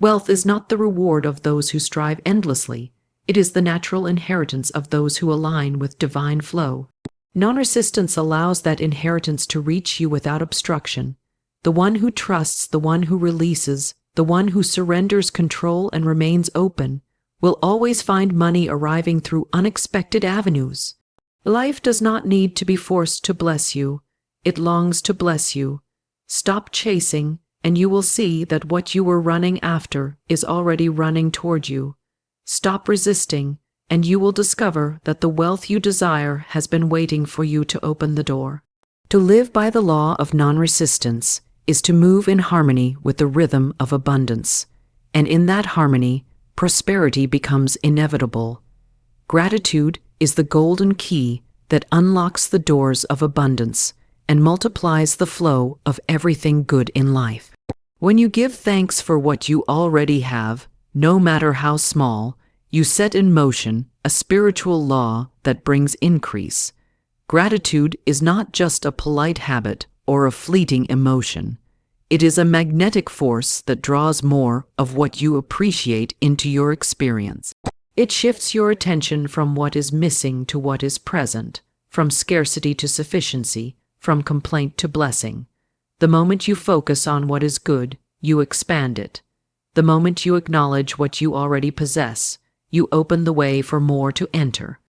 Wealth is not the reward of those who strive endlessly. It is the natural inheritance of those who align with divine flow. Non-resistance allows that inheritance to reach you without obstruction. The one who trusts, the one who releases, the one who surrenders control and remains open, will always find money arriving through unexpected avenues. Life does not need to be forced to bless you. It longs to bless you. Stop chasing, and you will see that what you were running after is already running toward you. Stop resisting, and you will discover that the wealth you desire has been waiting for you to open the door. To live by the law of non-resistance is to move in harmony with the rhythm of abundance, and in that harmony, prosperity becomes inevitable. Gratitude is the golden key that unlocks the doors of abundance, and multiplies the flow of everything good in life. When you give thanks for what you already have, no matter how small, you set in motion a spiritual law that brings increase. Gratitude is not just a polite habit or a fleeting emotion. It is a magnetic force that draws more of what you appreciate into your experience. It shifts your attention from what is missing to what is present, from scarcity to sufficiency, from complaint to blessing. The moment you focus on what is good, you expand it. The moment you acknowledge what you already possess, you open the way for more to enter.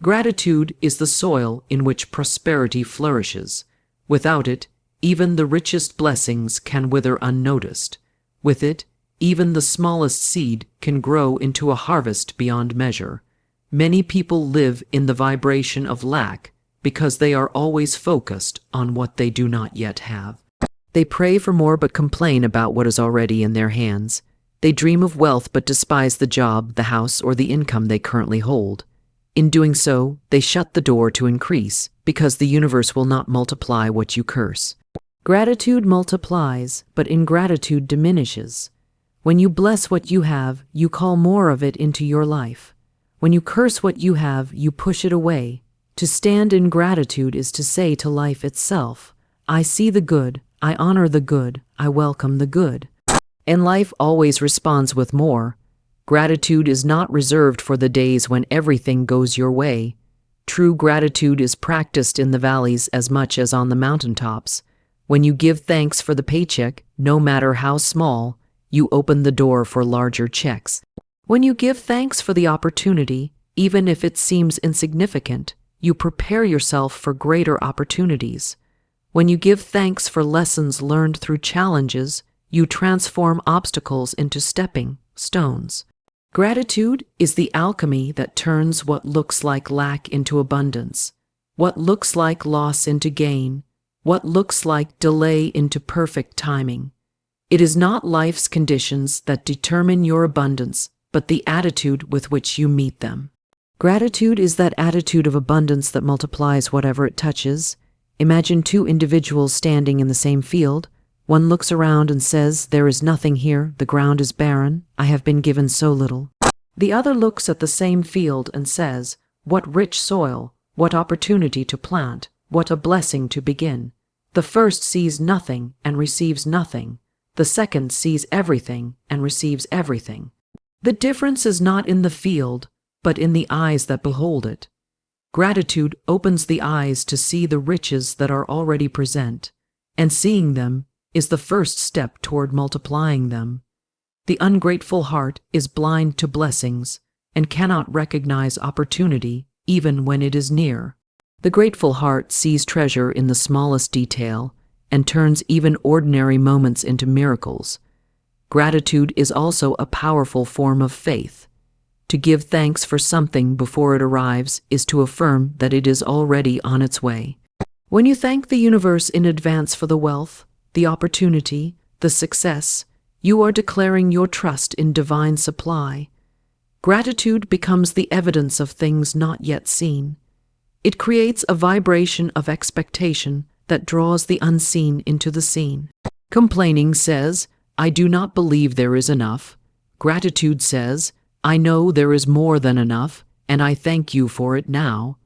Gratitude is the soil in which prosperity flourishes. Without it, even the richest blessings can wither unnoticed. With it, even the smallest seed can grow into a harvest beyond measure. Many people live in the vibration of lack because they are always focused on what they do not yet have. They pray for more but complain about what is already in their hands. They dream of wealth but despise the job, the house, or the income they currently hold. In doing so, they shut the door to increase, because the universe will not multiply what you curse. Gratitude multiplies, but ingratitude diminishes. When you bless what you have, you call more of it into your life. When you curse what you have, you push it away. To stand in gratitude is to say to life itself, I see the good, I honor the good, I welcome the good. And life always responds with more. Gratitude is not reserved for the days when everything goes your way. True gratitude is practiced in the valleys as much as on the mountaintops. When you give thanks for the paycheck, no matter how small, you open the door for larger checks. When you give thanks for the opportunity, even if it seems insignificant, you prepare yourself for greater opportunities. When you give thanks for lessons learned through challenges, you transform obstacles into stepping stones. Gratitude is the alchemy that turns what looks like lack into abundance, what looks like loss into gain, what looks like delay into perfect timing. It is not life's conditions that determine your abundance, but the attitude with which you meet them. Gratitude is that attitude of abundance that multiplies whatever it touches. Imagine two individuals standing in the same field. One looks around and says, there is nothing here, the ground is barren, I have been given so little. The other looks at the same field and says, what rich soil, what opportunity to plant, what a blessing to begin. The first sees nothing and receives nothing. The second sees everything and receives everything. The difference is not in the field, but in the eyes that behold it. Gratitude opens the eyes to see the riches that are already present, and seeing them is the first step toward multiplying them. The ungrateful heart is blind to blessings and cannot recognize opportunity even when it is near. The grateful heart sees treasure in the smallest detail and turns even ordinary moments into miracles. Gratitude is also a powerful form of faith. To give thanks for something before it arrives is to affirm that it is already on its way. When you thank the universe in advance for the wealth, the opportunity, the success, you are declaring your trust in divine supply. Gratitude becomes the evidence of things not yet seen. It creates a vibration of expectation that draws the unseen into the seen. Complaining says, I do not believe there is enough. Gratitude says, I know there is more than enough, and I thank you for it now.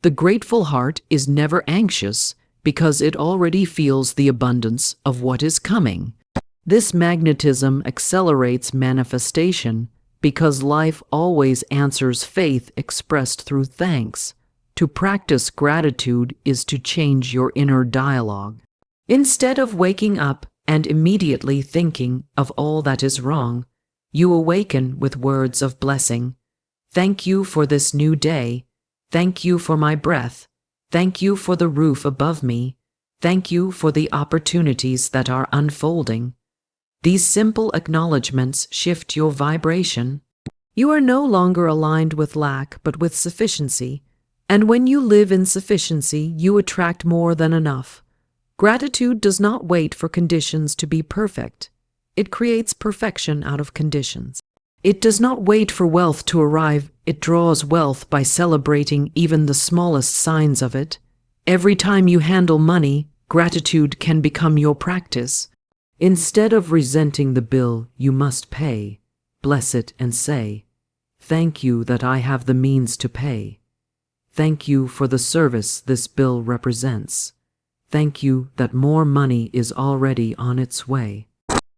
The grateful heart is never anxious because it already feels the abundance of what is coming. This magnetism accelerates manifestation because life always answers faith expressed through thanks. To practice gratitude is to change your inner dialogue. Instead of waking up and immediately thinking of all that is wrong, you awaken with words of blessing. Thank you for this new day. Thank you for my breath. Thank you for the roof above me. Thank you for the opportunities that are unfolding. These simple acknowledgments shift your vibration. You are no longer aligned with lack, but with sufficiency. And when you live in sufficiency, you attract more than enough. Gratitude does not wait for conditions to be perfect. It creates perfection out of conditions. It does not wait for wealth to arrive. It draws wealth by celebrating even the smallest signs of it. Every time you handle money, gratitude can become your practice. Instead of resenting the bill you must pay, bless it and say, "Thank you that I have the means to pay. Thank you for the service this bill represents. Thank you that more money is already on its way."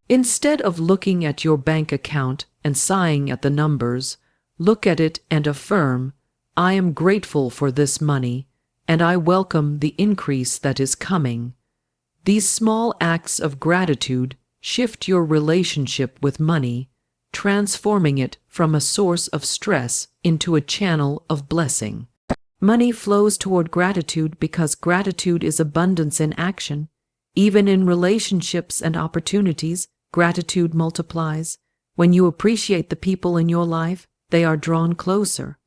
Instead of looking at your bank account and sighing at the numbers, look at it and affirm, "I am grateful for this money, and I welcome the increase that is coming." These small acts of gratitude shift your relationship with money, transforming it from a source of stress into a channel of blessing. Money flows toward gratitude because gratitude is abundance in action. Even in relationships and opportunities, gratitude multiplies. When you appreciate the people in your life, they are drawn closer.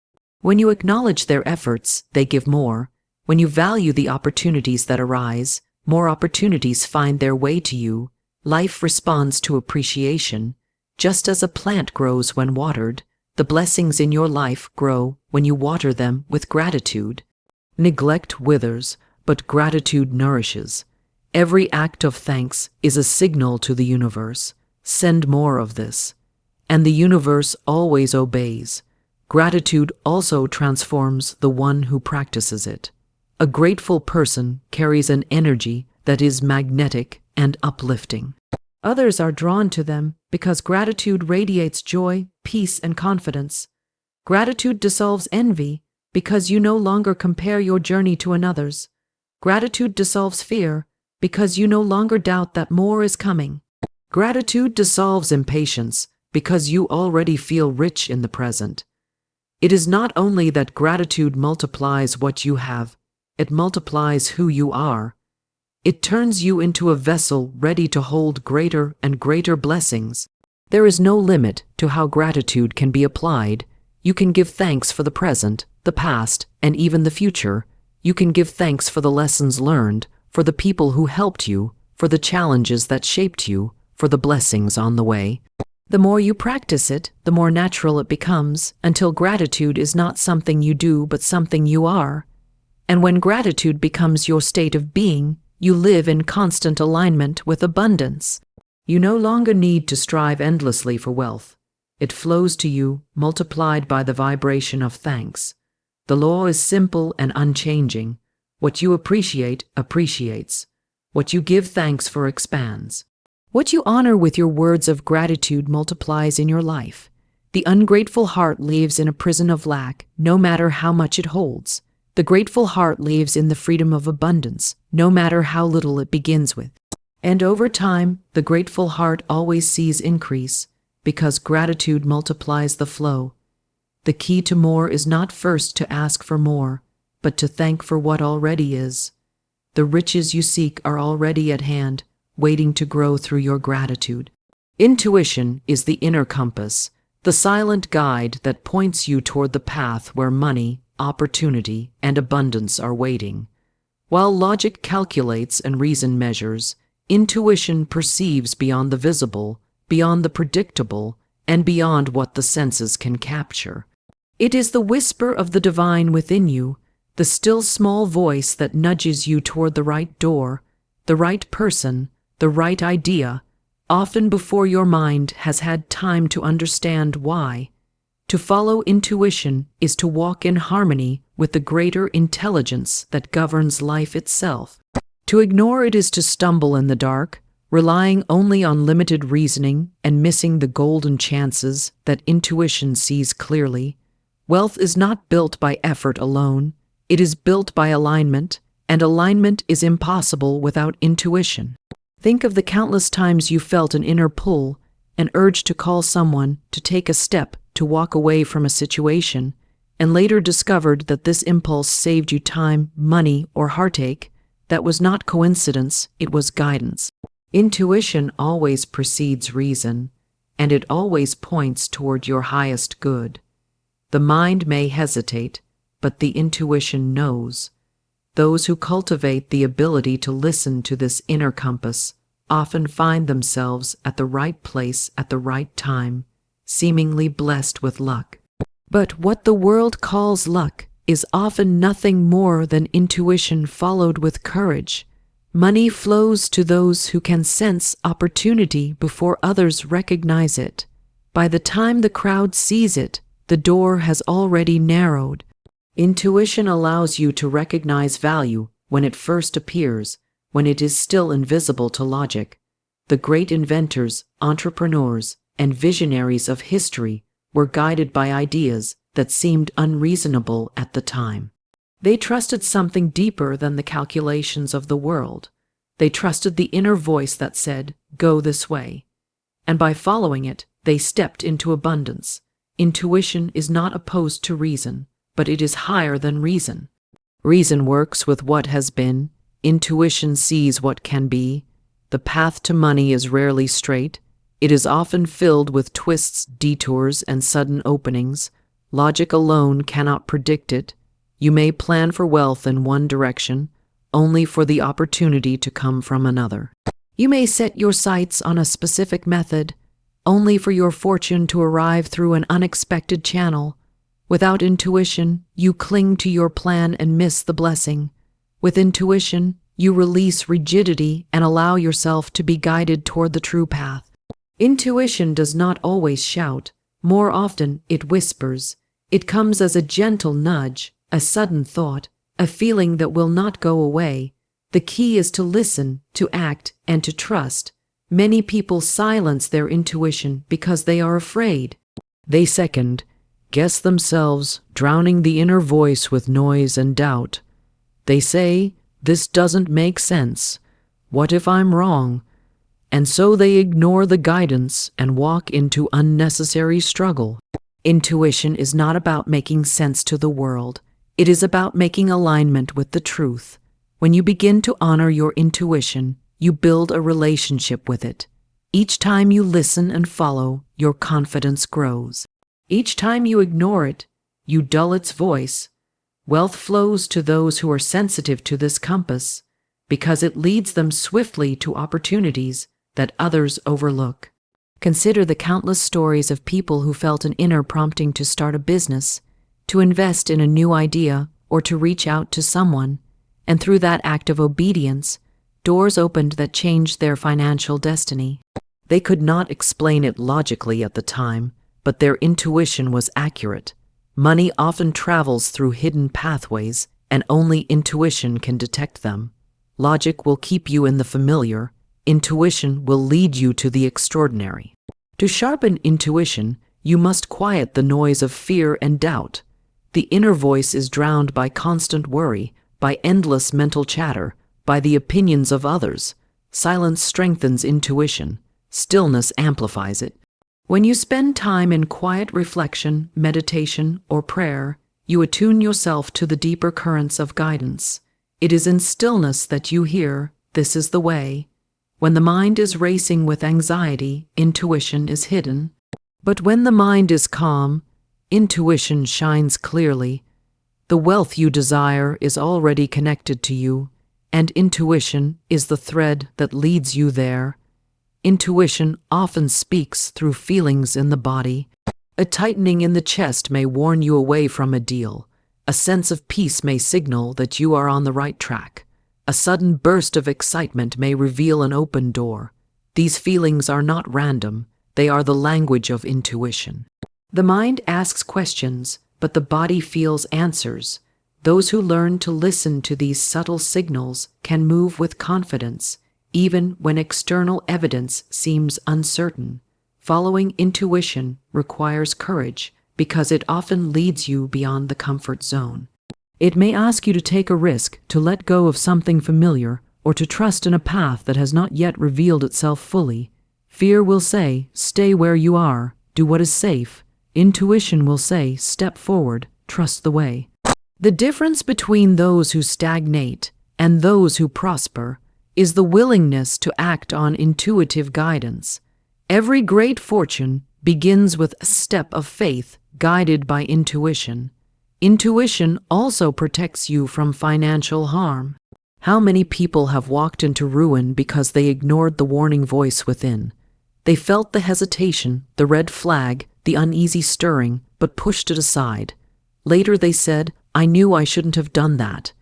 When you acknowledge their efforts, they give more. When you value the opportunities that arise, more opportunities find their way to you. Life responds to appreciation. Just as a plant grows when watered, the blessings in your life grow when you water them with gratitude. Neglect withers, but gratitude nourishes. Every act of thanks is a signal to the universe. Send more of this. And the universe always obeys. Gratitude also transforms the one who practices it. A grateful person carries an energy that is magnetic and uplifting. Others are drawn to them because gratitude radiates joy, peace, and confidence. Gratitude dissolves envy because you no longer compare your journey to another's. Gratitude dissolves fear because you no longer doubt that more is coming. Gratitude dissolves impatience because you already feel rich in the present. It is not only that gratitude multiplies what you have, it multiplies who you are. It turns you into a vessel ready to hold greater and greater blessings. There is no limit to how gratitude can be applied. You can give thanks for the present, the past, and even the future. You can give thanks for the lessons learned, for the people who helped you, for the challenges that shaped you, for the blessings on the way. The more you practice it, the more natural it becomes, until gratitude is not something you do but something you are. And when gratitude becomes your state of being, you live in constant alignment with abundance. You no longer need to strive endlessly for wealth. It flows to you, multiplied by the vibration of thanks. The law is simple and unchanging. What you appreciate appreciates. What you give thanks for expands. What you honor with your words of gratitude multiplies in your life. The ungrateful heart lives in a prison of lack, no matter how much it holds. The grateful heart lives in the freedom of abundance, no matter how little it begins with. And over time, the grateful heart always sees increase, because gratitude multiplies the flow. The key to more is not first to ask for more, but to thank for what already is. The riches you seek are already at hand, waiting to grow through your gratitude. Intuition is the inner compass, the silent guide that points you toward the path where money, opportunity, and abundance are waiting. While logic calculates and reason measures, intuition perceives beyond the visible, beyond the predictable, and beyond what the senses can capture. It is the whisper of the divine within you, the still small voice that nudges you toward the right door, the right person, the right idea, often before your mind has had time to understand why. To follow intuition is to walk in harmony with the greater intelligence that governs life itself. To ignore it is to stumble in the dark, relying only on limited reasoning and missing the golden chances that intuition sees clearly. Wealth is not built by effort alone. It is built by alignment, and alignment is impossible without intuition. Think of the countless times you felt an inner pull, an urge to call someone, to take a step, to walk away from a situation, and later discovered that this impulse saved you time, money, or heartache. That was not coincidence, it was guidance. Intuition always precedes reason, and it always points toward your highest good. The mind may hesitate, but the intuition knows. Those who cultivate the ability to listen to this inner compass often find themselves at the right place at the right time, seemingly blessed with luck. But what the world calls luck is often nothing more than intuition followed with courage. Money flows to those who can sense opportunity before others recognize it. By the time the crowd sees it, the door has already narrowed. Intuition allows you to recognize value when it first appears, when it is still invisible to logic. The great inventors, entrepreneurs, and visionaries of history were guided by ideas that seemed unreasonable at the time. They trusted something deeper than the calculations of the world. They trusted the inner voice that said, "Go this way." And by following it, they stepped into abundance. Intuition is not opposed to reason, but it is higher than reason. Reason works with what has been. Intuition sees what can be. The path to money is rarely straight. It is often filled with twists, detours, and sudden openings. Logic alone cannot predict it. You may plan for wealth in one direction, only for the opportunity to come from another. You may set your sights on a specific method, only for your fortune to arrive through an unexpected channel. Without intuition, you cling to your plan and miss the blessing. With intuition, you release rigidity and allow yourself to be guided toward the true path. Intuition does not always shout. More often, it whispers. It comes as a gentle nudge, a sudden thought, a feeling that will not go away. The key is to listen, to act, and to trust. Many people silence their intuition because they are afraid. They second guess themselves, drowning the inner voice with noise and doubt. They say, "This doesn't make sense. What if I'm wrong?" And so they ignore the guidance and walk into unnecessary struggle. Intuition is not about making sense to the world. It is about making alignment with the truth. When you begin to honor your intuition, you build a relationship with it. Each time you listen and follow, your confidence grows. Each time you ignore it, you dull its voice. Wealth flows to those who are sensitive to this compass, because it leads them swiftly to opportunities that others overlook. Consider the countless stories of people who felt an inner prompting to start a business, to invest in a new idea, or to reach out to someone, and through that act of obedience, doors opened that changed their financial destiny. They could not explain it logically at the time, but their intuition was accurate. Money often travels through hidden pathways, and only intuition can detect them. Logic will keep you in the familiar. Intuition will lead you to the extraordinary. To sharpen intuition, you must quiet the noise of fear and doubt. The inner voice is drowned by constant worry, by endless mental chatter, by the opinions of others. Silence strengthens intuition. Stillness amplifies it. When you spend time in quiet reflection, meditation, or prayer, you attune yourself to the deeper currents of guidance. It is in stillness that you hear, "This is the way." When the mind is racing with anxiety, intuition is hidden. But when the mind is calm, intuition shines clearly. The wealth you desire is already connected to you, and intuition is the thread that leads you there. Intuition often speaks through feelings in the body. A tightening in the chest may warn you away from a deal. A sense of peace may signal that you are on the right track. A sudden burst of excitement may reveal an open door. These feelings are not random. They are the language of intuition. The mind asks questions, but the body feels answers. Those who learn to listen to these subtle signals can move with confidence, even when external evidence seems uncertain. Following intuition requires courage because it often leads you beyond the comfort zone. It may ask you to take a risk, to let go of something familiar, or to trust in a path that has not yet revealed itself fully. Fear will say, "Stay where you are, do what is safe." Intuition will say, "Step forward, trust the way." The difference between those who stagnate and those who prosper is the willingness to act on intuitive guidance. Every great fortune begins with a step of faith guided by intuition. Intuition also protects you from financial harm. How many people have walked into ruin because they ignored the warning voice within? They felt the hesitation, the red flag, the uneasy stirring, but pushed it aside. Later they said, "I knew I shouldn't have done that."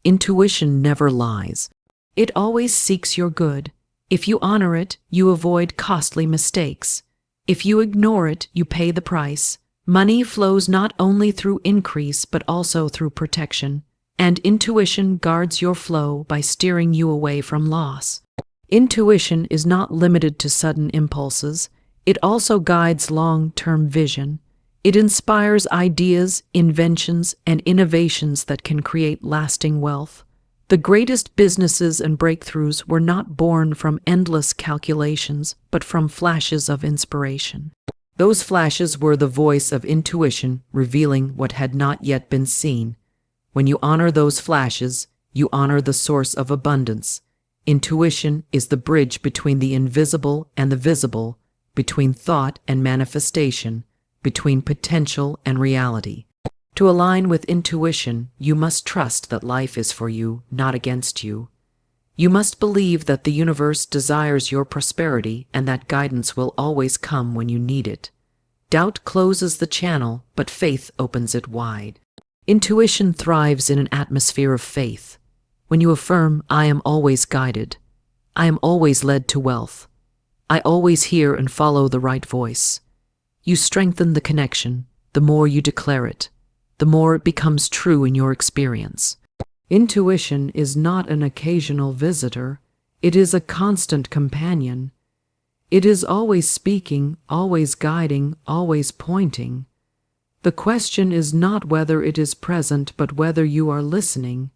Intuition never lies. It always seeks your good. If you honor it, you avoid costly mistakes. If you ignore it, you pay the price. Money flows not only through increase but also through protection, and intuition guards your flow by steering you away from loss. Intuition is not limited to sudden impulses. It also guides long-term vision. It inspires ideas, inventions, and innovations that can create lasting wealth. The greatest businesses and breakthroughs were not born from endless calculations, but from flashes of inspiration. Those flashes were the voice of intuition revealing what had not yet been seen. When you honor those flashes, you honor the source of abundance. Intuition is the bridge between the invisible and the visible, between thought and manifestation, between potential and reality. To align with intuition, you must trust that life is for you, not against you. You must believe that the universe desires your prosperity and that guidance will always come when you need it. Doubt closes the channel, but faith opens it wide. Intuition thrives in an atmosphere of faith. When you affirm, "I am always guided. I am always led to wealth. I always hear and follow the right voice," you strengthen the connection. The more you declare it, the more it becomes true in your experience. Intuition is not an occasional visitor. It is a constant companion. It is always speaking, always guiding, always pointing. The question is not whether it is present, but whether you are listening.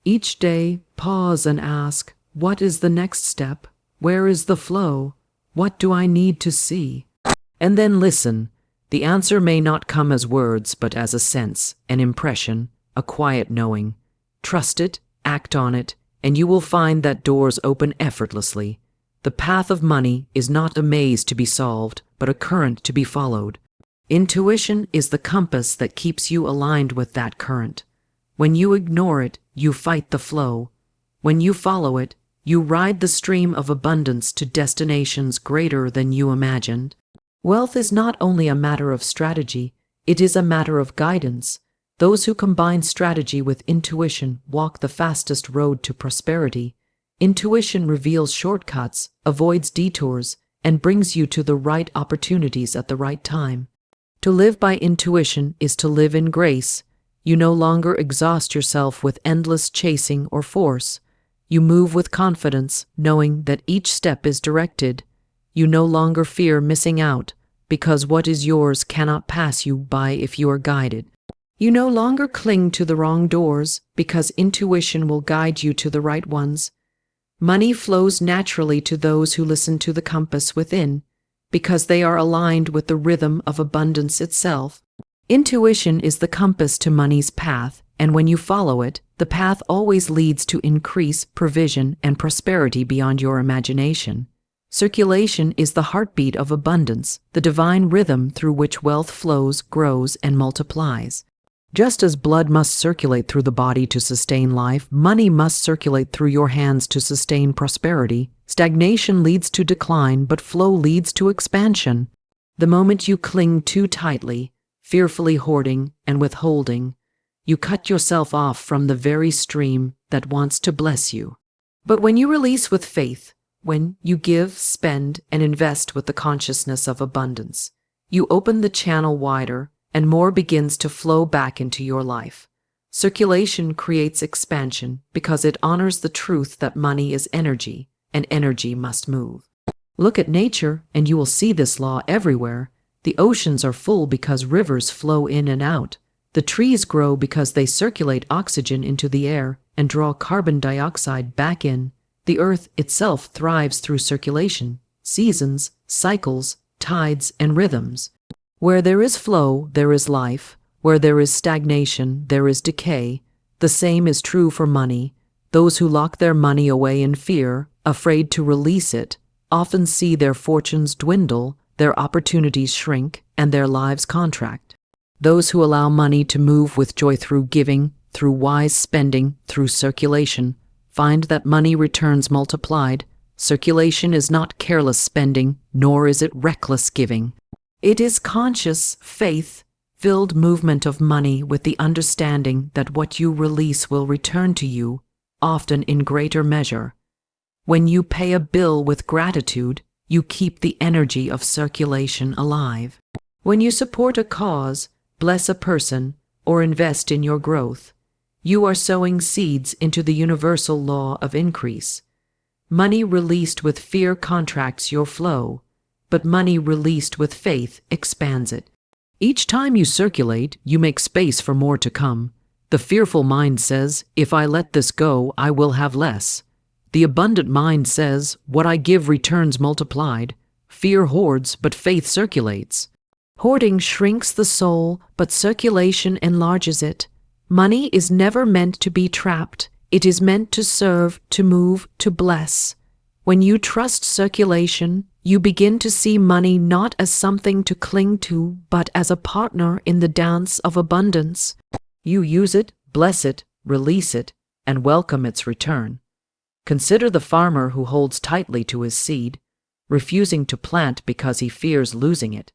Each day, pause and ask, what is the next step? Where is the flow? What do I need to see? And then listen. The answer may not come as words, but as a sense, an impression, a quiet knowing. Trust it, act on it, and you will find that doors open effortlessly. The path of money is not a maze to be solved, but a current to be followed. Intuition is the compass that keeps you aligned with that current. When you ignore it, you fight the flow. When you follow it, you ride the stream of abundance to destinations greater than you imagined. Wealth is not only a matter of strategy, it is a matter of guidance. Those who combine strategy with intuition walk the fastest road to prosperity. Intuition reveals shortcuts, avoids detours, and brings you to the right opportunities at the right time. To live by intuition is to live in grace. You no longer exhaust yourself with endless chasing or force. You move with confidence, knowing that each step is directed. You no longer fear missing out, because what is yours cannot pass you by if you are guided. You no longer cling to the wrong doors, because intuition will guide you to the right ones. Money flows naturally to those who listen to the compass within, because they are aligned with the rhythm of abundance itself. Intuition is the compass to money's path, and when you follow it, the path always leads to increase, provision, and prosperity beyond your imagination. Circulation is the heartbeat of abundance, the divine rhythm through which wealth flows, grows, and multiplies. Just as blood must circulate through the body to sustain life, money must circulate through your hands to sustain prosperity. Stagnation leads to decline, but flow leads to expansion. The moment you cling too tightly, fearfully hoarding and withholding, you cut yourself off from the very stream that wants to bless you. But when you release with faith, when you give, spend, and invest with the consciousness of abundance, you open the channel wider, and more begins to flow back into your life. Circulation creates expansion because it honors the truth that money is energy, and energy must move. Look at nature, and you will see this law everywhere. The oceans are full because rivers flow in and out. The trees grow because they circulate oxygen into the air and draw carbon dioxide back in. The earth itself thrives through circulation, seasons, cycles, tides, and rhythms. Where there is flow, there is life. Where there is stagnation, there is decay. The same is true for money. Those who lock their money away in fear, afraid to release it, often see their fortunes dwindle, their opportunities shrink, and their lives contract. Those who allow money to move with joy through giving, through wise spending, through circulation, find that money returns multiplied. Circulation is not careless spending, nor is it reckless giving. It is conscious, faith-filled movement of money with the understanding that what you release will return to you. often in greater measure. When you pay a bill with gratitude, you keep the energy of circulation alive. When you support a cause, bless a person, or invest in your growth, you are sowing seeds into the universal law of increase. Money released with fear contracts your flow, but money released with faith expands it. Each time you circulate, you make space for more to come. The fearful mind says, "If I let this go, I will have less." The abundant mind says, "What I give returns multiplied." Fear hoards, but faith circulates. Hoarding shrinks the soul, but circulation enlarges it. Money is never meant to be trapped. It is meant to serve, to move, to bless. When you trust circulation, you begin to see money not as something to cling to, but as a partner in the dance of abundance. You use it, bless it, release it, and welcome its return. Consider the farmer who holds tightly to his seed, refusing to plant because he fears losing it.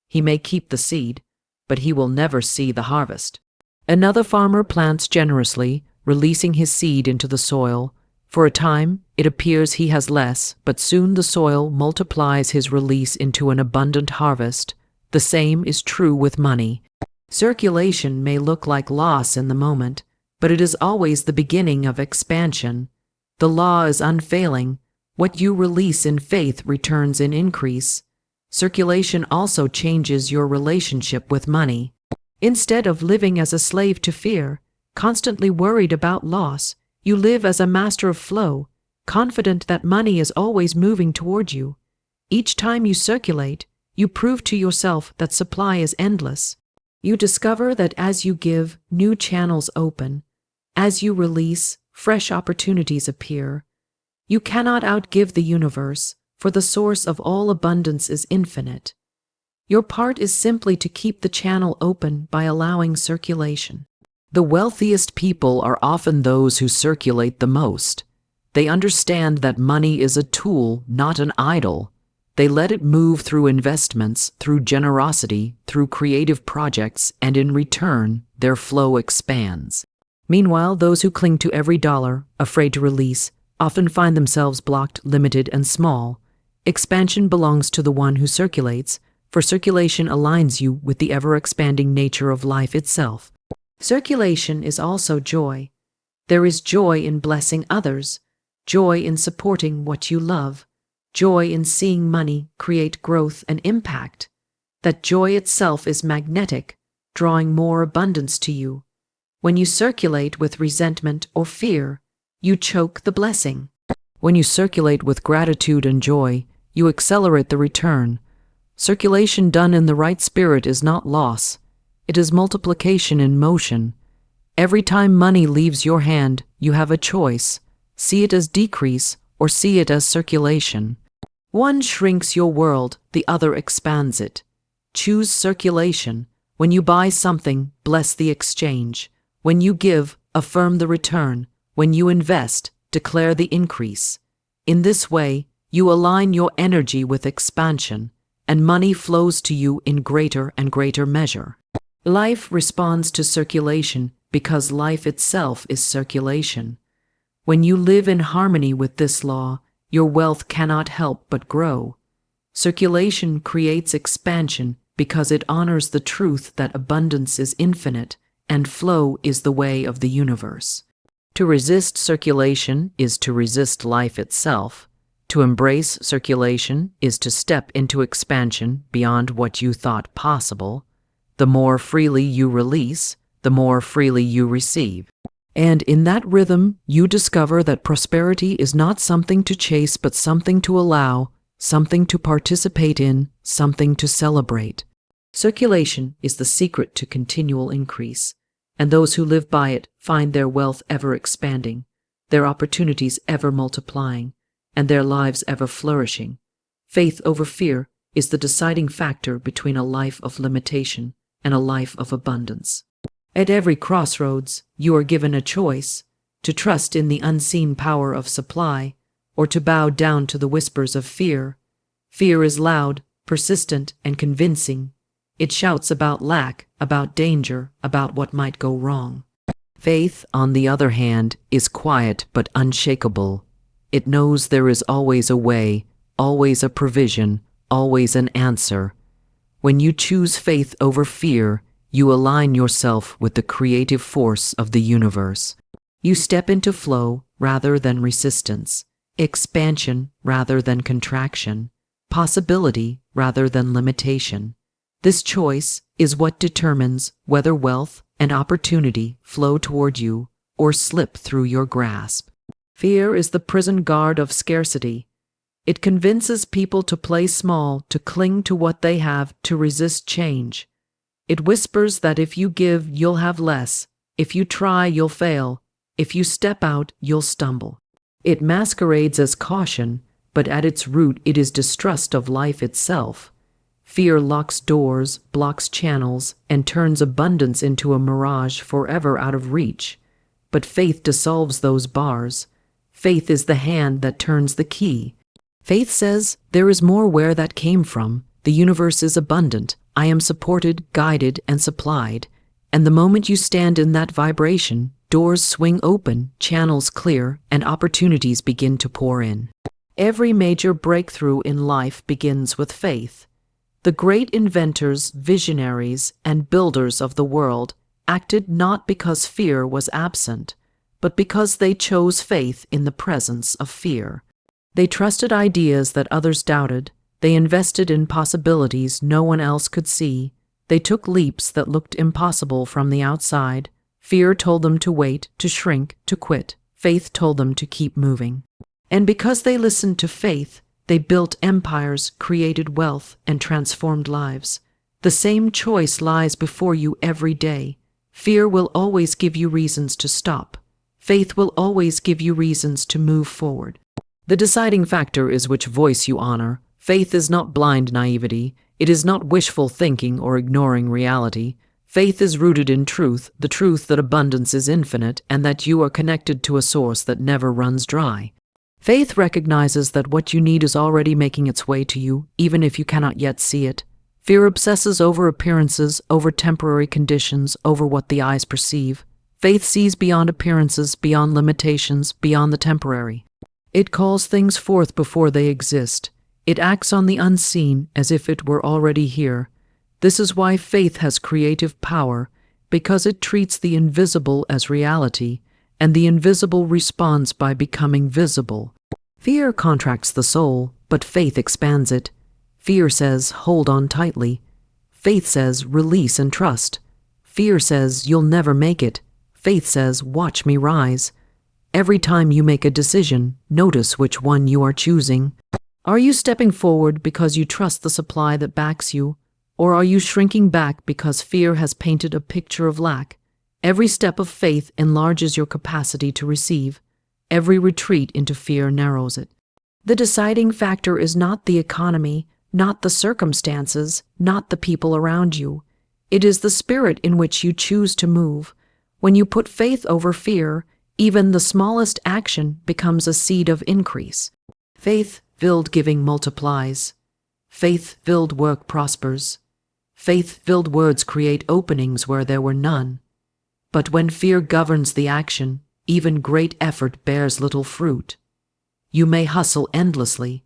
He may keep the seed, but he will never see the harvest. Another farmer plants generously, releasing his seed into the soil. For a time, it appears he has less, but soon the soil multiplies his release into an abundant harvest. The same is true with money. Circulation may look like loss in the moment, but it is always the beginning of expansion. The law is unfailing. What you release in faith returns in increase. Circulation also changes your relationship with money. Instead of living as a slave to fear, constantly worried about loss, you live as a master of flow, confident that money is always moving toward you. Each time you circulate, you prove to yourself that supply is endless. You discover that as you give, new channels open. As you release, fresh opportunities appear. You cannot outgive the universe, for the source of all abundance is infinite. Your part is simply to keep the channel open by allowing circulation. The wealthiest people are often those who circulate the most. They understand that money is a tool, not an idol. They let it move through investments, through generosity, through creative projects, and in return, their flow expands. Meanwhile, those who cling to every dollar, afraid to release, often find themselves blocked, limited, and small. Expansion belongs to the one who circulates, for circulation aligns you with the ever-expanding nature of life itself. Circulation is also joy. There is joy in blessing others, joy in supporting what you love, joy in seeing money create growth and impact. That joy itself is magnetic, drawing more abundance to you. When you circulate with resentment or fear, you choke the blessing. When you circulate with gratitude and joy, you accelerate the return. Circulation done in the right spirit is not loss. It is multiplication in motion. Every time money leaves your hand, you have a choice. See it as decrease or see it as circulation. One shrinks your world, the other expands it. Choose circulation. When you buy something, bless the exchange. When you give, affirm the return. When you invest, declare the increase. In this way, you align your energy with expansion, and money flows to you in greater and greater measure. Life responds to circulation because life itself is circulation. When you live in harmony with this law, your wealth cannot help but grow. Circulation creates expansion because it honors the truth that abundance is infinite and flow is the way of the universe. To resist circulation is to resist life itself. To embrace circulation is to step into expansion beyond what you thought possible. The more freely you release, the more freely you receive. And in that rhythm, you discover that prosperity is not something to chase, but something to allow, something to participate in, something to celebrate. Circulation is the secret to continual increase, and those who live by it find their wealth ever expanding, their opportunities ever multiplying, and their lives ever flourishing. Faith over fear is the deciding factor between a life of limitation and a life of abundance. At every crossroads, you are given a choice: to trust in the unseen power of supply, or to bow down to the whispers of fear. Fear is loud, persistent, and convincing. It shouts about lack, about danger, about what might go wrong. Faith, on the other hand, is quiet but unshakable. It knows there is always a way, always a provision, always an answer. When you choose faith over fear, you align yourself with the creative force of the universe. You step into flow rather than resistance, expansion rather than contraction, possibility rather than limitation. This choice is what determines whether wealth and opportunity flow toward you or slip through your grasp. Fear is the prison guard of scarcity. It convinces people to play small, to cling to what they have, to resist change. It whispers that if you give, you'll have less. If you try, you'll fail. If you step out, you'll stumble. It masquerades as caution, but at its root it is distrust of life itself. Fear locks doors, blocks channels, and turns abundance into a mirage forever out of reach. But faith dissolves those bars. Faith is the hand that turns the key. Faith says, there is more where that came from. The universe is abundant. I am supported, guided, and supplied. And the moment you stand in that vibration, doors swing open, channels clear, and opportunities begin to pour in. Every major breakthrough in life begins with faith. The great inventors, visionaries, and builders of the world acted not because fear was absent, but because they chose faith in the presence of fear. They trusted ideas that others doubted. They invested in possibilities no one else could see. They took leaps that looked impossible from the outside. Fear told them to wait, to shrink, to quit. Faith told them to keep moving. And because they listened to faith, they built empires, created wealth, and transformed lives. The same choice lies before you every day. Fear will always give you reasons to stop. Faith will always give you reasons to move forward. The deciding factor is which voice you honor. Faith is not blind naivety. It is not wishful thinking or ignoring reality. Faith is rooted in truth, the truth that abundance is infinite and that you are connected to a source that never runs dry. Faith recognizes that what you need is already making its way to you, even if you cannot yet see it. Fear obsesses over appearances, over temporary conditions, over what the eyes perceive. Faith sees beyond appearances, beyond limitations, beyond the temporary. It calls things forth before they exist. It acts on the unseen as if it were already here. This is why faith has creative power, because it treats the invisible as reality, and the invisible responds by becoming visible. Fear contracts the soul, but faith expands it. Fear says, hold on tightly. Faith says, release and trust. Fear says, you'll never make it. Faith says, watch me rise. Every time you make a decision, notice which one you are choosing. Are you stepping forward because you trust the supply that backs you, or are you shrinking back because fear has painted a picture of lack? Every step of faith enlarges your capacity to receive. Every retreat into fear narrows it. The deciding factor is not the economy, not the circumstances, not the people around you. It is the spirit in which you choose to move. When you put faith over fear, even the smallest action becomes a seed of increase. Faith-filled giving multiplies. Faith-filled work prospers. Faith-filled words create openings where there were none. But when fear governs the action, even great effort bears little fruit. You may hustle endlessly,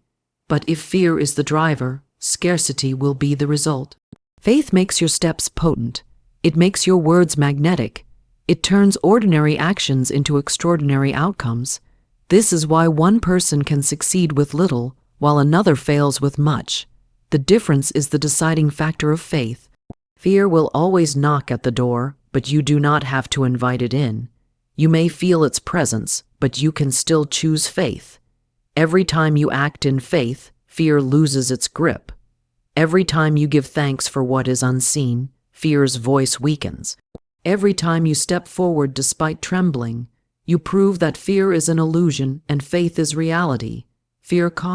but if fear is the driver, scarcity will be the result. Faith makes your steps potent. It makes your words magnetic. It turns ordinary actions into extraordinary outcomes. This is why one person can succeed with little, while another fails with much. The difference is the deciding factor of faith. Fear will always knock at the door, but you do not have to invite it in. You may feel its presence, but you can still choose faith. Every time you act in faith, fear loses its grip. Every time you give thanks for what is unseen, fear's voice weakens. Every time you step forward despite trembling, you prove that fear is an illusion and faith is reality. Fear causes